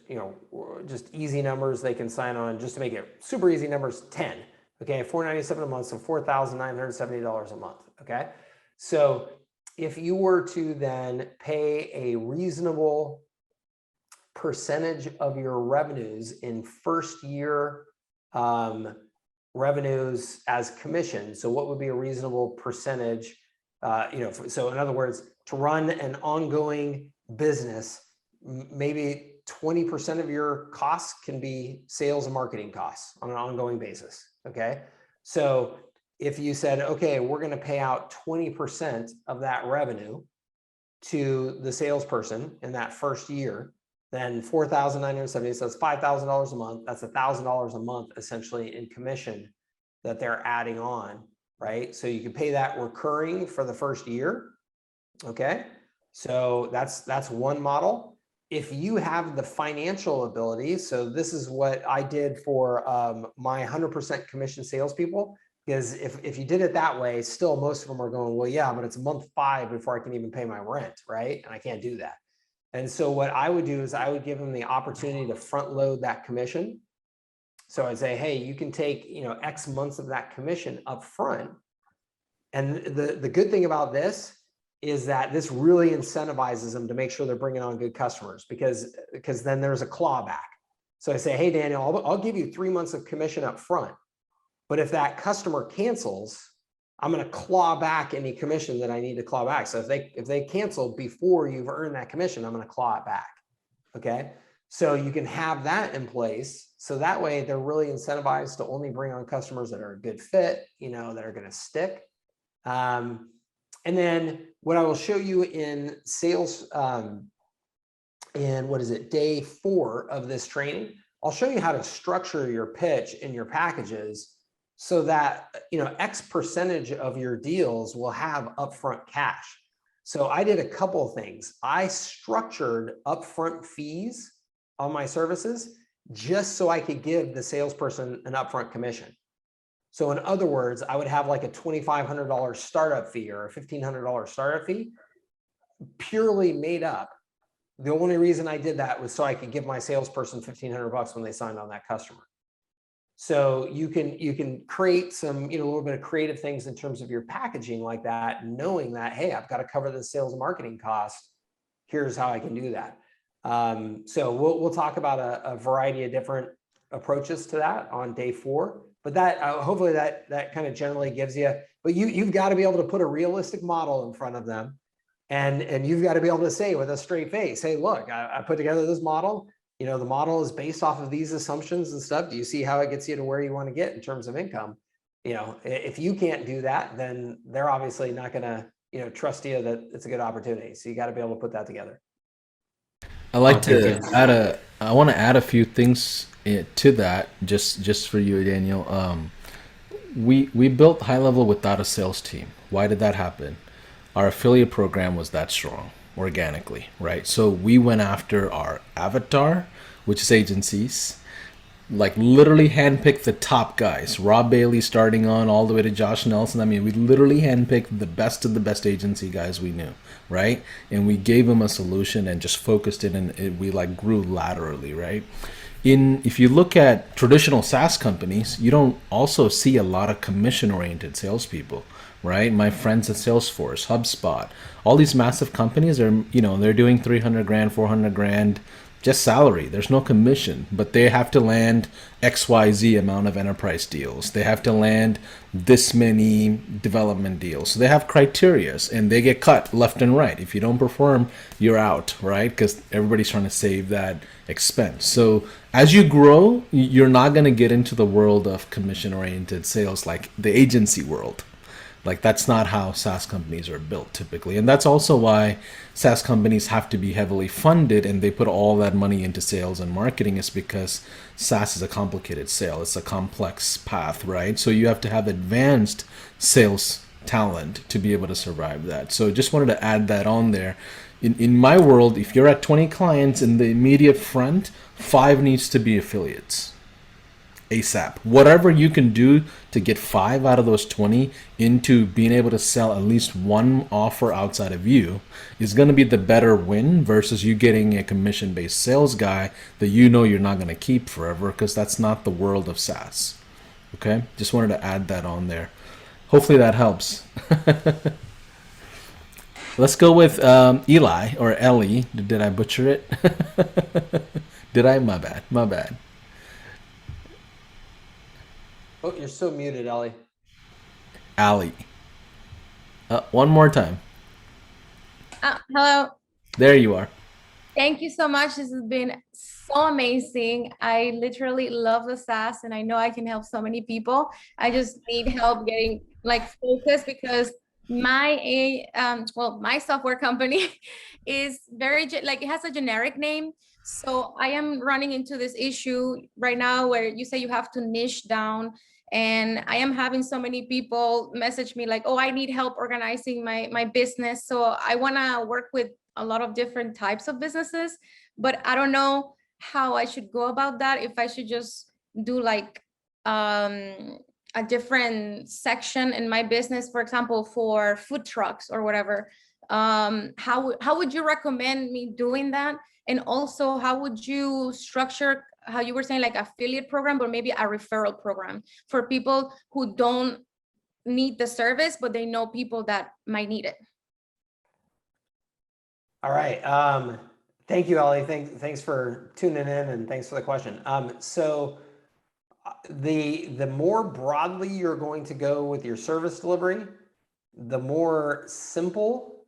easy numbers they can sign on, just to make it super easy numbers, 10, okay? $497 a month, so $4,970 a month, okay? So if you were to then pay a reasonable percentage of your revenues in first year revenues as commission, so what would be a reasonable percentage? So in other words, to run an ongoing business, maybe 20% of your costs can be sales and marketing costs on an ongoing basis, okay? So if you said, okay, we're going to pay out 20% of that revenue to the salesperson in that first year, then $4,970, so that's $5,000 a month. That's $1,000 a month essentially in commission that they're adding on, right? So you can pay that recurring for the first year, okay? So that's one model. If you have the financial ability, so this is what I did for my 100% commission salespeople, because if you did it that way, still most of them are going, well, yeah, but it's month 5 before I can even pay my rent, right? And I can't do that. And so what I would do is I would give them the opportunity to front load that commission. So I'd say, hey, you can take, X months of that commission up front. And the good thing about this is that this really incentivizes them to make sure they're bringing on good customers, because then there's a clawback. So I say, hey, Daniel, I'll give you 3 months of commission up front. But if that customer cancels, I'm going to claw back any commission that I need to claw back. So if they cancel before you've earned that commission, I'm going to claw it back. Okay. So you can have that in place. So that way they're really incentivized to only bring on customers that are a good fit, that are going to stick. And then what I will show you in sales, in day 4 of this training, I'll show you how to structure your pitch and your packages so that, X percentage of your deals will have upfront cash. So I did a couple of things. I structured upfront fees on my services just so I could give the salesperson an upfront commission. So in other words, I would have like a $2,500 startup fee or a $1,500 startup fee purely made up. The only reason I did that was so I could give my salesperson $1,500 when they signed on that customer. So you can create some, a little bit of creative things in terms of your packaging like that, knowing that, hey, I've got to cover the sales and marketing cost. Here's how I can do that. So we'll talk about a variety of different approaches to that on day 4. But that hopefully that kind of generally gives you. But you've got to be able to put a realistic model in front of them, and you've got to be able to say with a straight face, hey, look, I put together this model. The model is based off of these assumptions and stuff. Do you see how it gets you to where you want to get in terms of income? If you can't do that, then they're obviously not going to, trust you that it's a good opportunity. So you got to be able to put that together. I want to add a few things to that, just for you, Daniel. We built High Level without a sales team. Why did that happen? Our affiliate program was that strong organically, right? So we went after our avatar, which is agencies, like literally handpicked the top guys, Rob Bailey starting on all the way to Josh Nelson. I mean, we literally handpicked the best of the best agency guys we knew, right? And we gave them a solution and just focused it, and we like grew laterally, right? If you look at traditional SaaS companies, you don't also see a lot of commission-oriented salespeople, right? My friends at Salesforce, HubSpot, all these massive companies are, they're doing 300 grand, 400 grand, just salary. There's no commission, but they have to land XYZ amount of enterprise deals. They have to land this many development deals. So they have criterias, and they get cut left and right. If you don't perform, you're out, right? Because everybody's trying to save that expense. So as you grow, you're not going to get into the world of commission-oriented sales like the agency world. Like that's not how SaaS companies are built typically. And that's also why SaaS companies have to be heavily funded and they put all that money into sales and marketing, is because SaaS is a complicated sale. It's a complex path, right? So you have to have advanced sales talent to be able to survive that. So just wanted to add that on there. In my world, if you're at 20 clients in the immediate front, 5 needs to be affiliates. ASAP. Whatever you can do to get 5 out of those 20 into being able to sell at least one offer outside of you is going to be the better win versus you getting a commission-based sales guy that you know you're not going to keep forever, because that's not the world of SaaS. Okay? Just wanted to add that on there. Hopefully that helps. Let's go with Eli or Ellie. Did I butcher it? Did I? My bad. My bad. Oh, you're so muted, Ellie. Ali. One more time. Hello. There you are. Thank you so much. This has been so amazing. I literally love the SaaS and I know I can help so many people. I just need help getting like focused, because my my software company is very like, it has a generic name. So I am running into this issue right now where you say you have to niche down, and I am having so many people message me like, oh, I need help organizing my business. So I want to work with a lot of different types of businesses, but I don't know how I should go about that. If I should just do like a different section in my business, for example, for food trucks or whatever. How would you recommend me doing that? And also, how would you structure, how you were saying, like affiliate program, but maybe a referral program for people who don't need the service, but they know people that might need it? All right. Thank you, Ellie. Thanks for tuning in, and thanks for the question. So the more broadly you're going to go with your service delivery, the more simple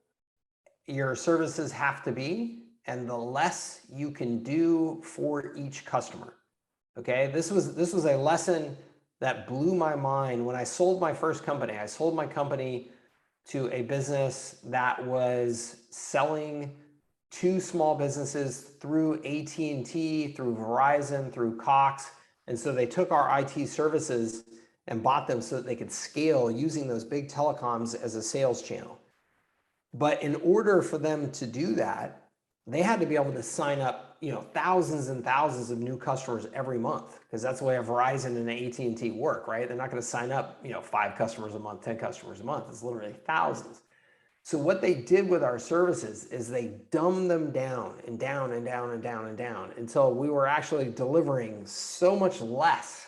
your services have to be, and the less you can do for each customer. Okay, this was a lesson that blew my mind when I sold my first company. I sold my company to a business that was selling to small businesses through AT&T, through Verizon, through Cox. And so they took our IT services and bought them so that they could scale using those big telecoms as a sales channel. But in order for them to do that, they had to be able to sign up, thousands and thousands of new customers every month, because that's the way a Verizon and an AT&T work, right? They're not going to sign up, 5 customers a month, 10 customers a month. It's literally thousands. So what they did with our services is they dumbed them down and down and down and down and down until we were actually delivering so much less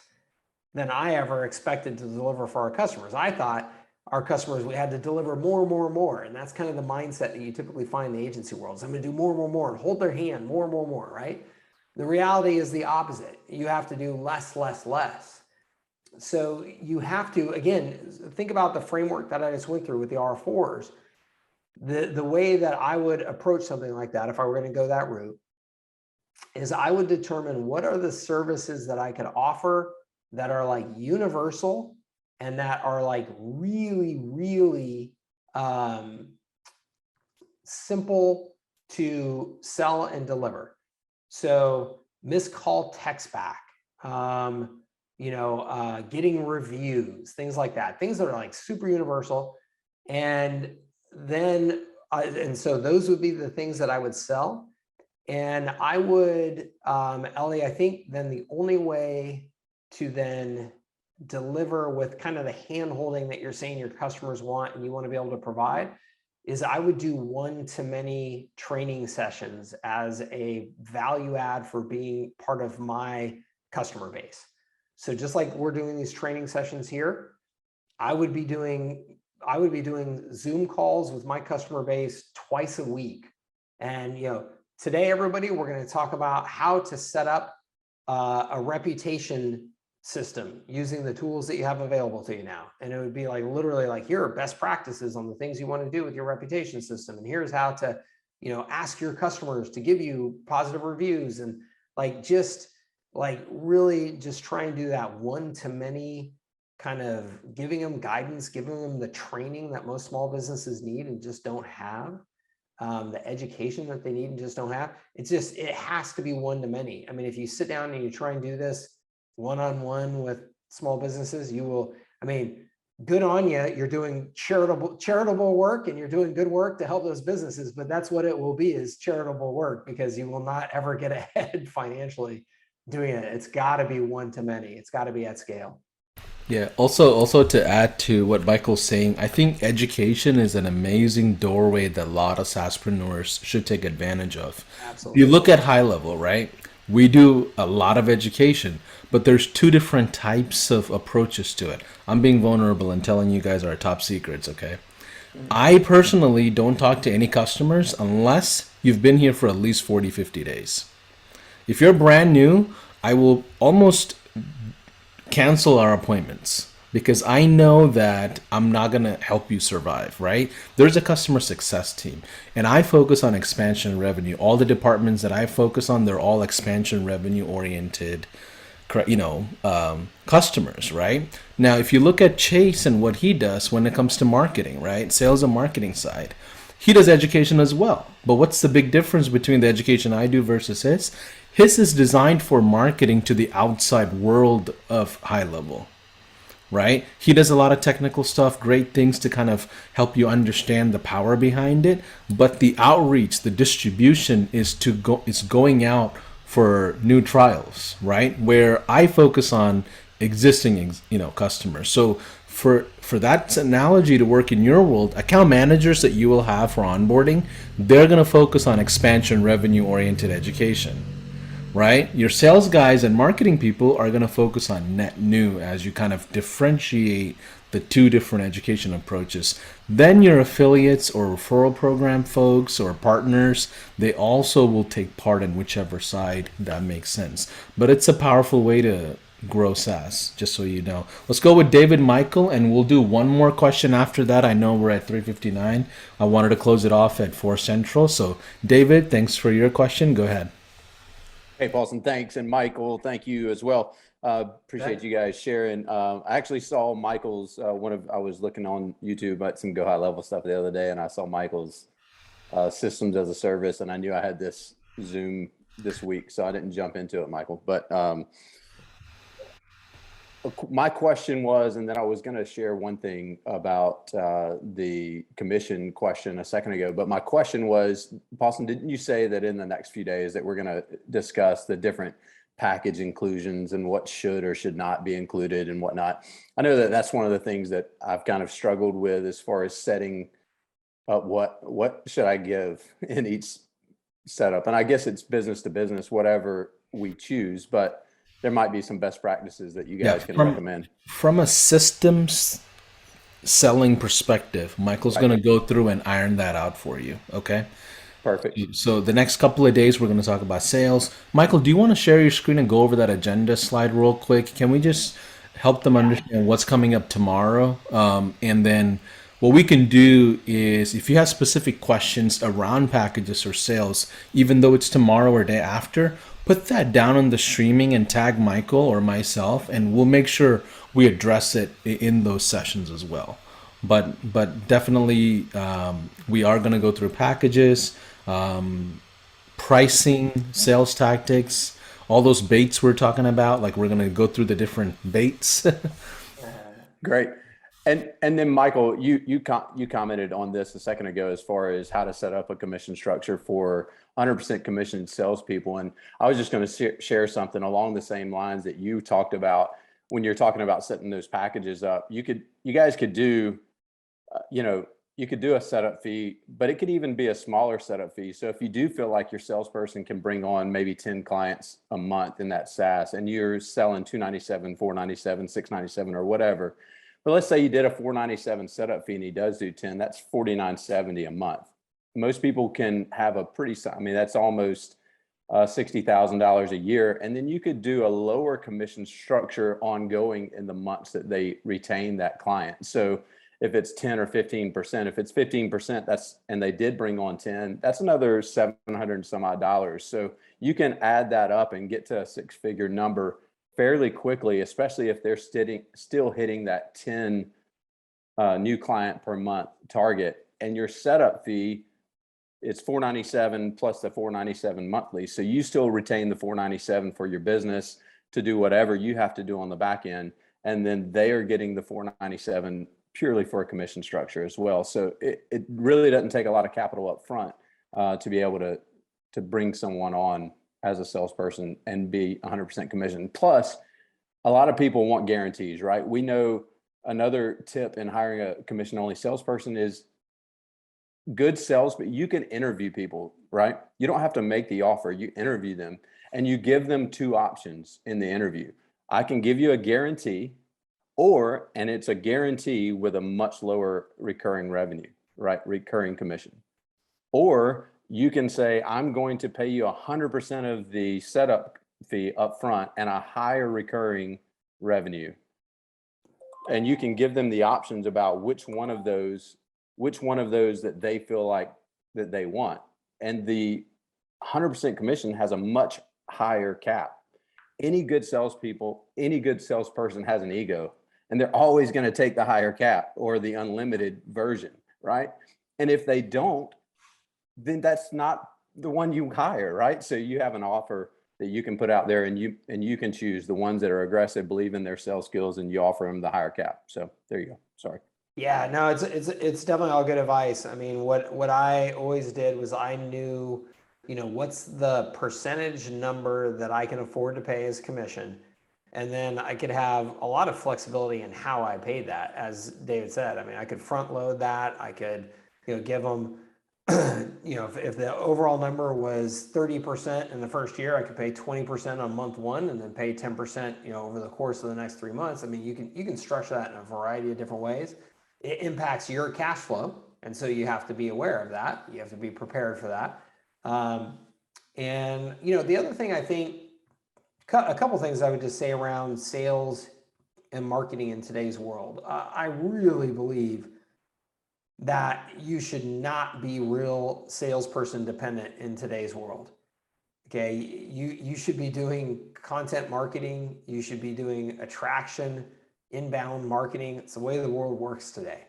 than I ever expected to deliver for our customers. I thought our customers, we had to deliver more and more and more. And that's kind of the mindset that you typically find in the agency world. I'm going to do more and more and more and hold their hand more and more and more, right? The reality is the opposite. You have to do less, less, less. So you have to, again, think about the framework that I just went through with the R4s. The way that I would approach something like that, if I were going to go that route, is I would determine what are the services that I could offer that are like universal and that are like really, really simple to sell and deliver. So missed call text back, getting reviews, things like that, things that are like super universal. And then, and so those would be the things that I would sell. And I would, Ellie, I think then the only way to then deliver with kind of the hand holding that you're saying your customers want and you want to be able to provide is I would do one-to-many training sessions as a value add for being part of my customer base. So just like we're doing these training sessions here, I would be doing Zoom calls with my customer base twice a week. And today, everybody, we're going to talk about how to set up a reputation system using the tools that you have available to you now. And it would be like literally like, here are best practices on the things you want to do with your reputation system. And here's how to, ask your customers to give you positive reviews, and really just try and do that one-to-many kind of giving them guidance, giving them the training that most small businesses need and just don't have, the education that they need and just don't have. It has to be one-to-many. I mean, if you sit down and you try and do this one-on-one with small businesses, you will, I mean, good on you. You're doing charitable work and you're doing good work to help those businesses, but that's what it will be, is charitable work, because you will not ever get ahead financially doing it. It's got to be one-to-many. It's got to be at scale. Yeah. Also to add to what Michael's saying, I think education is an amazing doorway that a lot of SaaSpreneurs should take advantage of. Absolutely. You look at high level, right? We do a lot of education, but there's two different types of approaches to it. I'm being vulnerable and telling you guys our top secrets, okay? I personally don't talk to any customers unless you've been here for at least 40, 50 days. If you're brand new, I will almost cancel our appointments because I know that I'm not going to help you survive, right? There's a customer success team and I focus on expansion revenue. All the departments that I focus on, they're all expansion revenue oriented, customers, right? Now, if you look at Chase and what he does when it comes to marketing, right? Sales and marketing side, he does education as well. But what's the big difference between the education I do versus his? His is designed for marketing to the outside world of high level, right? He does a lot of technical stuff, great things to kind of help you understand the power behind it. But the outreach, the distribution is going out for new trials, right? Where I focus on existing, customers. So for that analogy to work in your world, account managers that you will have for onboarding, they're going to focus on expansion revenue oriented education, right? Your sales guys and marketing people are going to focus on net new as you kind of differentiate the two different education approaches. Then your affiliates or referral program folks or partners, they also will take part in whichever side that makes sense. But it's a powerful way to grow SaaS, just so you know. Let's go with David Michael, and we'll do one more question after that. I know we're at 3:59. I wanted to close it off at 4 Central. So David, thanks for your question. Go ahead. Hey, Paulson, thanks. And Michael, thank you as well. Appreciate you guys sharing. I actually saw Michael's, I was looking on YouTube at some Go High Level stuff the other day, and I saw Michael's systems as a service, and I knew I had this Zoom this week, so I didn't jump into it, Michael. But my question was, and then I was going to share one thing about the commission question a second ago, but my question was, Paulson, didn't you say that in the next few days that we're going to discuss the different package inclusions and what should or should not be included and whatnot? I know that that's one of the things that I've kind of struggled with as far as setting up what should I give in each setup. And I guess it's business to business, whatever we choose, but there might be some best practices that you guys can recommend. From a systems selling perspective, Michael's going to go through and iron that out for you. Okay. Perfect. So the next couple of days, we're going to talk about sales. Michael, do you want to share your screen and go over that agenda slide real quick? Can we just help them understand what's coming up tomorrow? And then what we can do is, if you have specific questions around packages or sales, even though it's tomorrow or day after, put that down on the streaming and tag Michael or myself, and we'll make sure we address it in those sessions as well. But definitely, we are going to go through packages, pricing, sales tactics, all those baits we're talking about. Like, we're going to go through the different baits. Great. And then Michael, you commented on this a second ago as far as how to set up a commission structure for 100% commissioned salespeople. And I was just going to share something along the same lines that you talked about when you're talking about setting those packages up. You guys could do, you could do a setup fee, but it could even be a smaller setup fee. So if you do feel like your salesperson can bring on maybe 10 clients a month in that SaaS, and you're selling $297, $497, $697, or whatever. But let's say you did a $497 setup fee and he does do 10, that's $49.70 a month. Most people can have a that's almost $60,000 a year. And then you could do a lower commission structure ongoing in the months that they retain that client. So if it's 10 or 15%, if it's 15%, and they did bring on 10, that's another $700 and some odd dollars. So you can add that up and get to a 6-figure number fairly quickly, especially if they're still hitting that 10 new client per month target, and your setup fee, it's $497 plus the $497 monthly. So you still retain the $497 for your business to do whatever you have to do on the back end. And then they are getting the $497 purely for a commission structure as well. So it really doesn't take a lot of capital up front to be able to bring someone on as a salesperson and be 100% commission. Plus, a lot of people want guarantees, right? We know another tip in hiring a commission-only salesperson is good sales, but you can interview people, right? You don't have to make the offer. You interview them and you give them two options in the interview. I can give you a guarantee, and it's a guarantee with a much lower recurring revenue, right? Recurring commission. Or you can say, I'm going to pay you 100% of the setup fee up front and a higher recurring revenue. And you can give them the options about which one of those that they feel like that they want. And the 100% commission has a much higher cap. Any good salesperson has an ego, and they're always going to take the higher cap or the unlimited version, right? And if they don't, then that's not the one you hire, right? So you have an offer that you can put out there, and you can choose the ones that are aggressive, believe in their sales skills, and you offer them the higher cap. So there you go. Sorry. Yeah, no, it's definitely all good advice. I mean, what I always did was I knew, what's the percentage number that I can afford to pay as commission. And then I could have a lot of flexibility in how I paid that. As David said, I mean, I could front load that. I could, give them, if the overall number was 30% in the first year, I could pay 20% on month one and then pay 10%, over the course of the next 3 months. I mean, you can structure that in a variety of different ways. It impacts your cash flow. And so you have to be aware of that. You have to be prepared for that. And, the other thing I think, a couple things I would just say around sales and marketing in today's world. I really believe that you should not be real salesperson dependent in today's world. Okay, you should be doing content marketing. You should be doing attraction, inbound marketing. It's the way the world works today.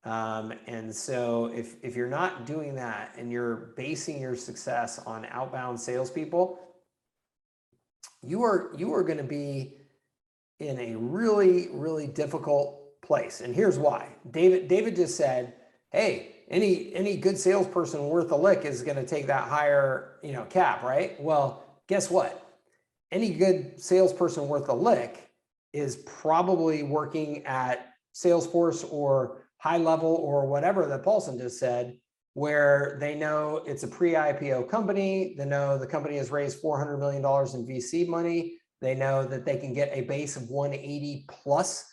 And so if you're not doing that and you're basing your success on outbound salespeople, you are going to be in a really, really difficult place. And here's why. David just said, hey, any good salesperson worth a lick is going to take that higher, cap, right? Well, guess what? Any good salesperson worth a lick is probably working at Salesforce or high level or whatever that Paulson just said, where they know it's a pre-IPO company. They know the company has raised $400 million in VC money. They know that they can get a base of 180 plus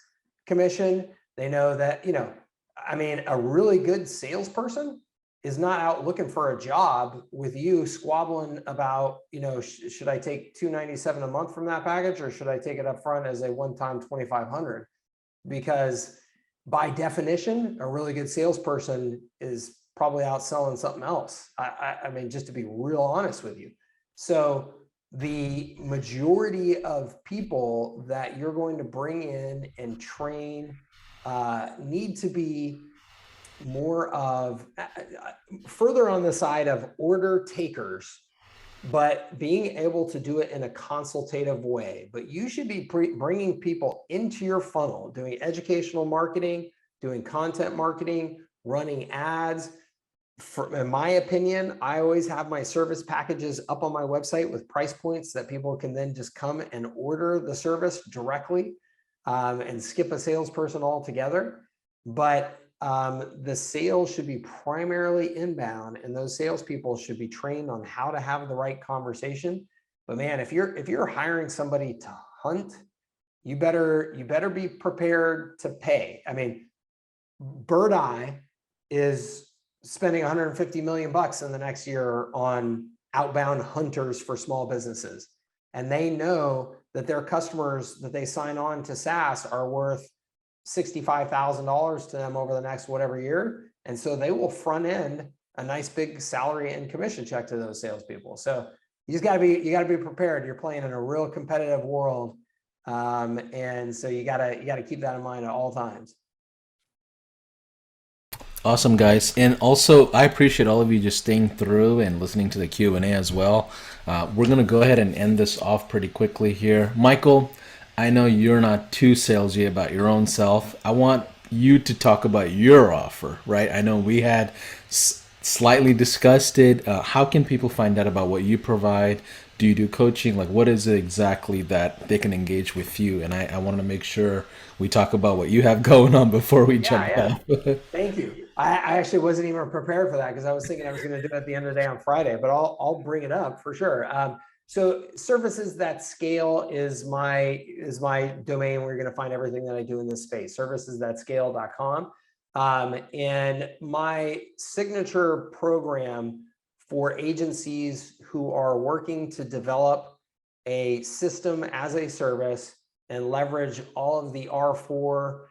commission. They know that, a really good salesperson is not out looking for a job with you squabbling about, should I take $297 a month from that package or should I take it up front as a one-time $2,500? Because by definition, a really good salesperson is probably out selling something else. I mean, just to be real honest with you. So the majority of people that you're going to bring in and train need to be more of further on the side of order takers, but being able to do it in a consultative way. But you should be bringing people into your funnel, doing educational marketing, doing content marketing, running ads. In my opinion, I always have my service packages up on my website with price points that people can then just come and order the service directly and skip a salesperson altogether. But the sales should be primarily inbound, and those salespeople should be trained on how to have the right conversation. But man, if you're hiring somebody to hunt, you better be prepared to pay. I mean, Bird Eye is spending 150 million bucks in the next year on outbound hunters for small businesses. And they know that their customers that they sign on to SaaS are worth $65,000 to them over the next whatever year. And so they will front end a nice big salary and commission check to those salespeople. So you gotta be prepared. You're playing in a real competitive world. And so you gotta keep that in mind at all times. Awesome, guys. And also, I appreciate all of you just staying through and listening to the Q&A as well. We're going to go ahead and end this off pretty quickly here. Michael, I know you're not too salesy about your own self. I want you to talk about your offer, right? I know we had slightly discussed it. How can people find out about what you provide? Do you do coaching? Like, what is it exactly that they can engage with you? And I want to make sure we talk about what you have going on before we jump off. Thank you. I actually wasn't even prepared for that because I was thinking I was going to do it at the end of the day on Friday, but I'll bring it up for sure. So Services That Scale is my domain where you're going to find everything that I do in this space, servicesthatscale.com. And my signature program for agencies who are working to develop a system as a service and leverage all of the R4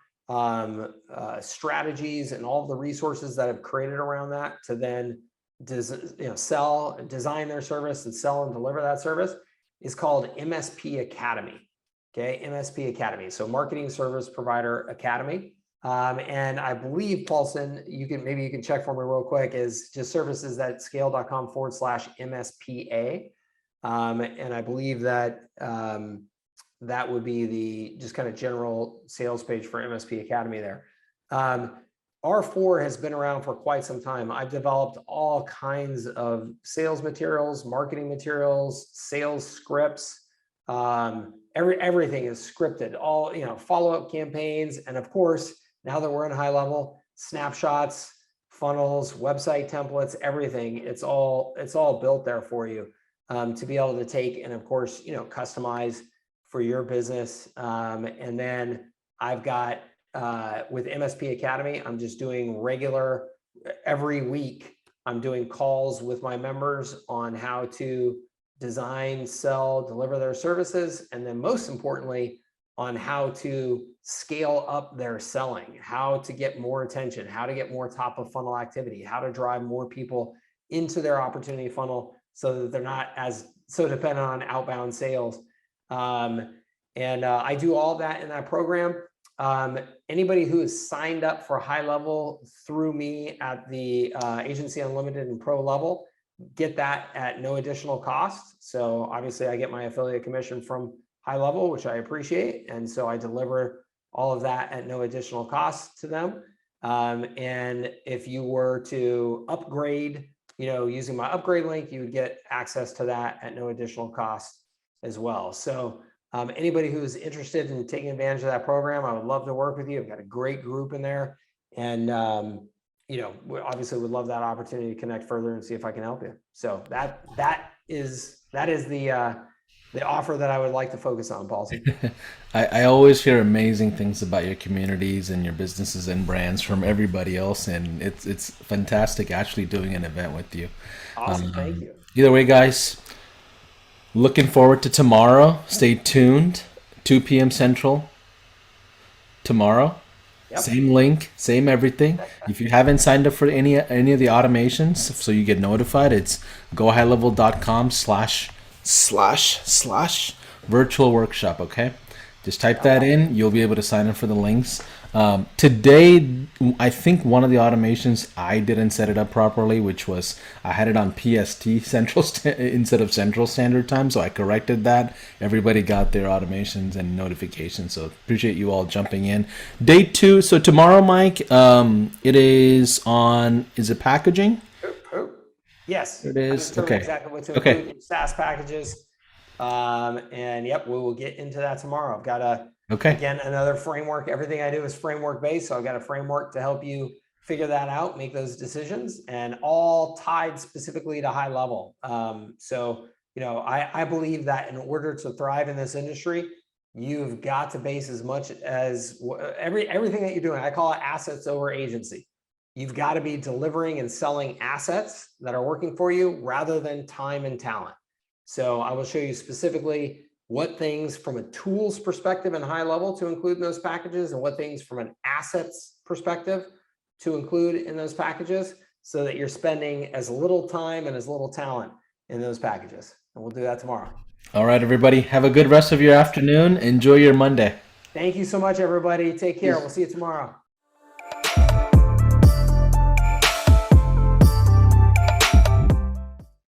strategies and all of the resources that I've created around that to then design their service and sell and deliver that service is called MSP Academy. Okay, MSP Academy. So Marketing Service Provider Academy. And I believe, Paulson, you can check for me real quick, is just servicesthatscale.com/MSPA. And I believe that that would be the just kind of general sales page for MSP Academy there. R4 has been around for quite some time. I've developed all kinds of sales materials, marketing materials, sales scripts. Everything is scripted, all, follow-up campaigns. And of course, now that we're in high level, snapshots, funnels, website templates, everything, it's all built there for you to be able to take and of course, customize for your business. And then I've got, with MSP Academy, I'm just doing regular, every week, I'm doing calls with my members on how to design, sell, deliver their services. And then most importantly, on how to scale up their selling, how to get more attention, how to get more top of funnel activity, how to drive more people into their opportunity funnel so that they're not so dependent on outbound sales. I do all that in that program. Anybody who is signed up for high level through me at the Agency Unlimited and Pro level, get that at no additional cost. So obviously I get my affiliate commission from high level, which I appreciate. And so I deliver all of that at no additional cost to them. And if you were to upgrade, using my upgrade link, you would get access to that at no additional cost as well. So anybody who's interested in taking advantage of that program, I would love to work with you. I've got a great group in there. And, we obviously would love that opportunity to connect further and see if I can help you. So that is the offer that I would like to focus on, Paulson. I always hear amazing things about your communities and your businesses and brands from everybody else. And it's fantastic actually doing an event with you. Awesome. Thank you. Either way, guys, looking forward to tomorrow. Stay tuned. 2 p.m. Central tomorrow. Yep. Same link, same everything. If you haven't signed up for any of the automations, so you get notified, it's gohighlevel.com/virtual workshop. Okay, just type that in. You'll be able to sign up for the links. Today, I think one of the automations I didn't set it up properly, which was I had it on PST Central instead of Central Standard Time, so I corrected that. Everybody got their automations and notifications, so appreciate you all jumping in. Day 2, so tomorrow, Mike, it is on. Is it packaging? Yes, it is. Okay. Exactly what to include SaaS packages. And yep, we will get into that tomorrow. I've got again, another framework. Everything I do is framework based. So I've got a framework to help you figure that out, make those decisions, and all tied specifically to high level. I believe that in order to thrive in this industry, you've got to base as much as everything that you're doing. I call it assets over agency. You've got to be delivering and selling assets that are working for you rather than time and talent. So I will show you specifically what things from a tools perspective and high level to include in those packages, and what things from an assets perspective to include in those packages, so that you're spending as little time and as little talent in those packages. And we'll do that tomorrow. All right, everybody. Have a good rest of your afternoon. Enjoy your Monday. Thank you so much, everybody. Take care. We'll see you tomorrow.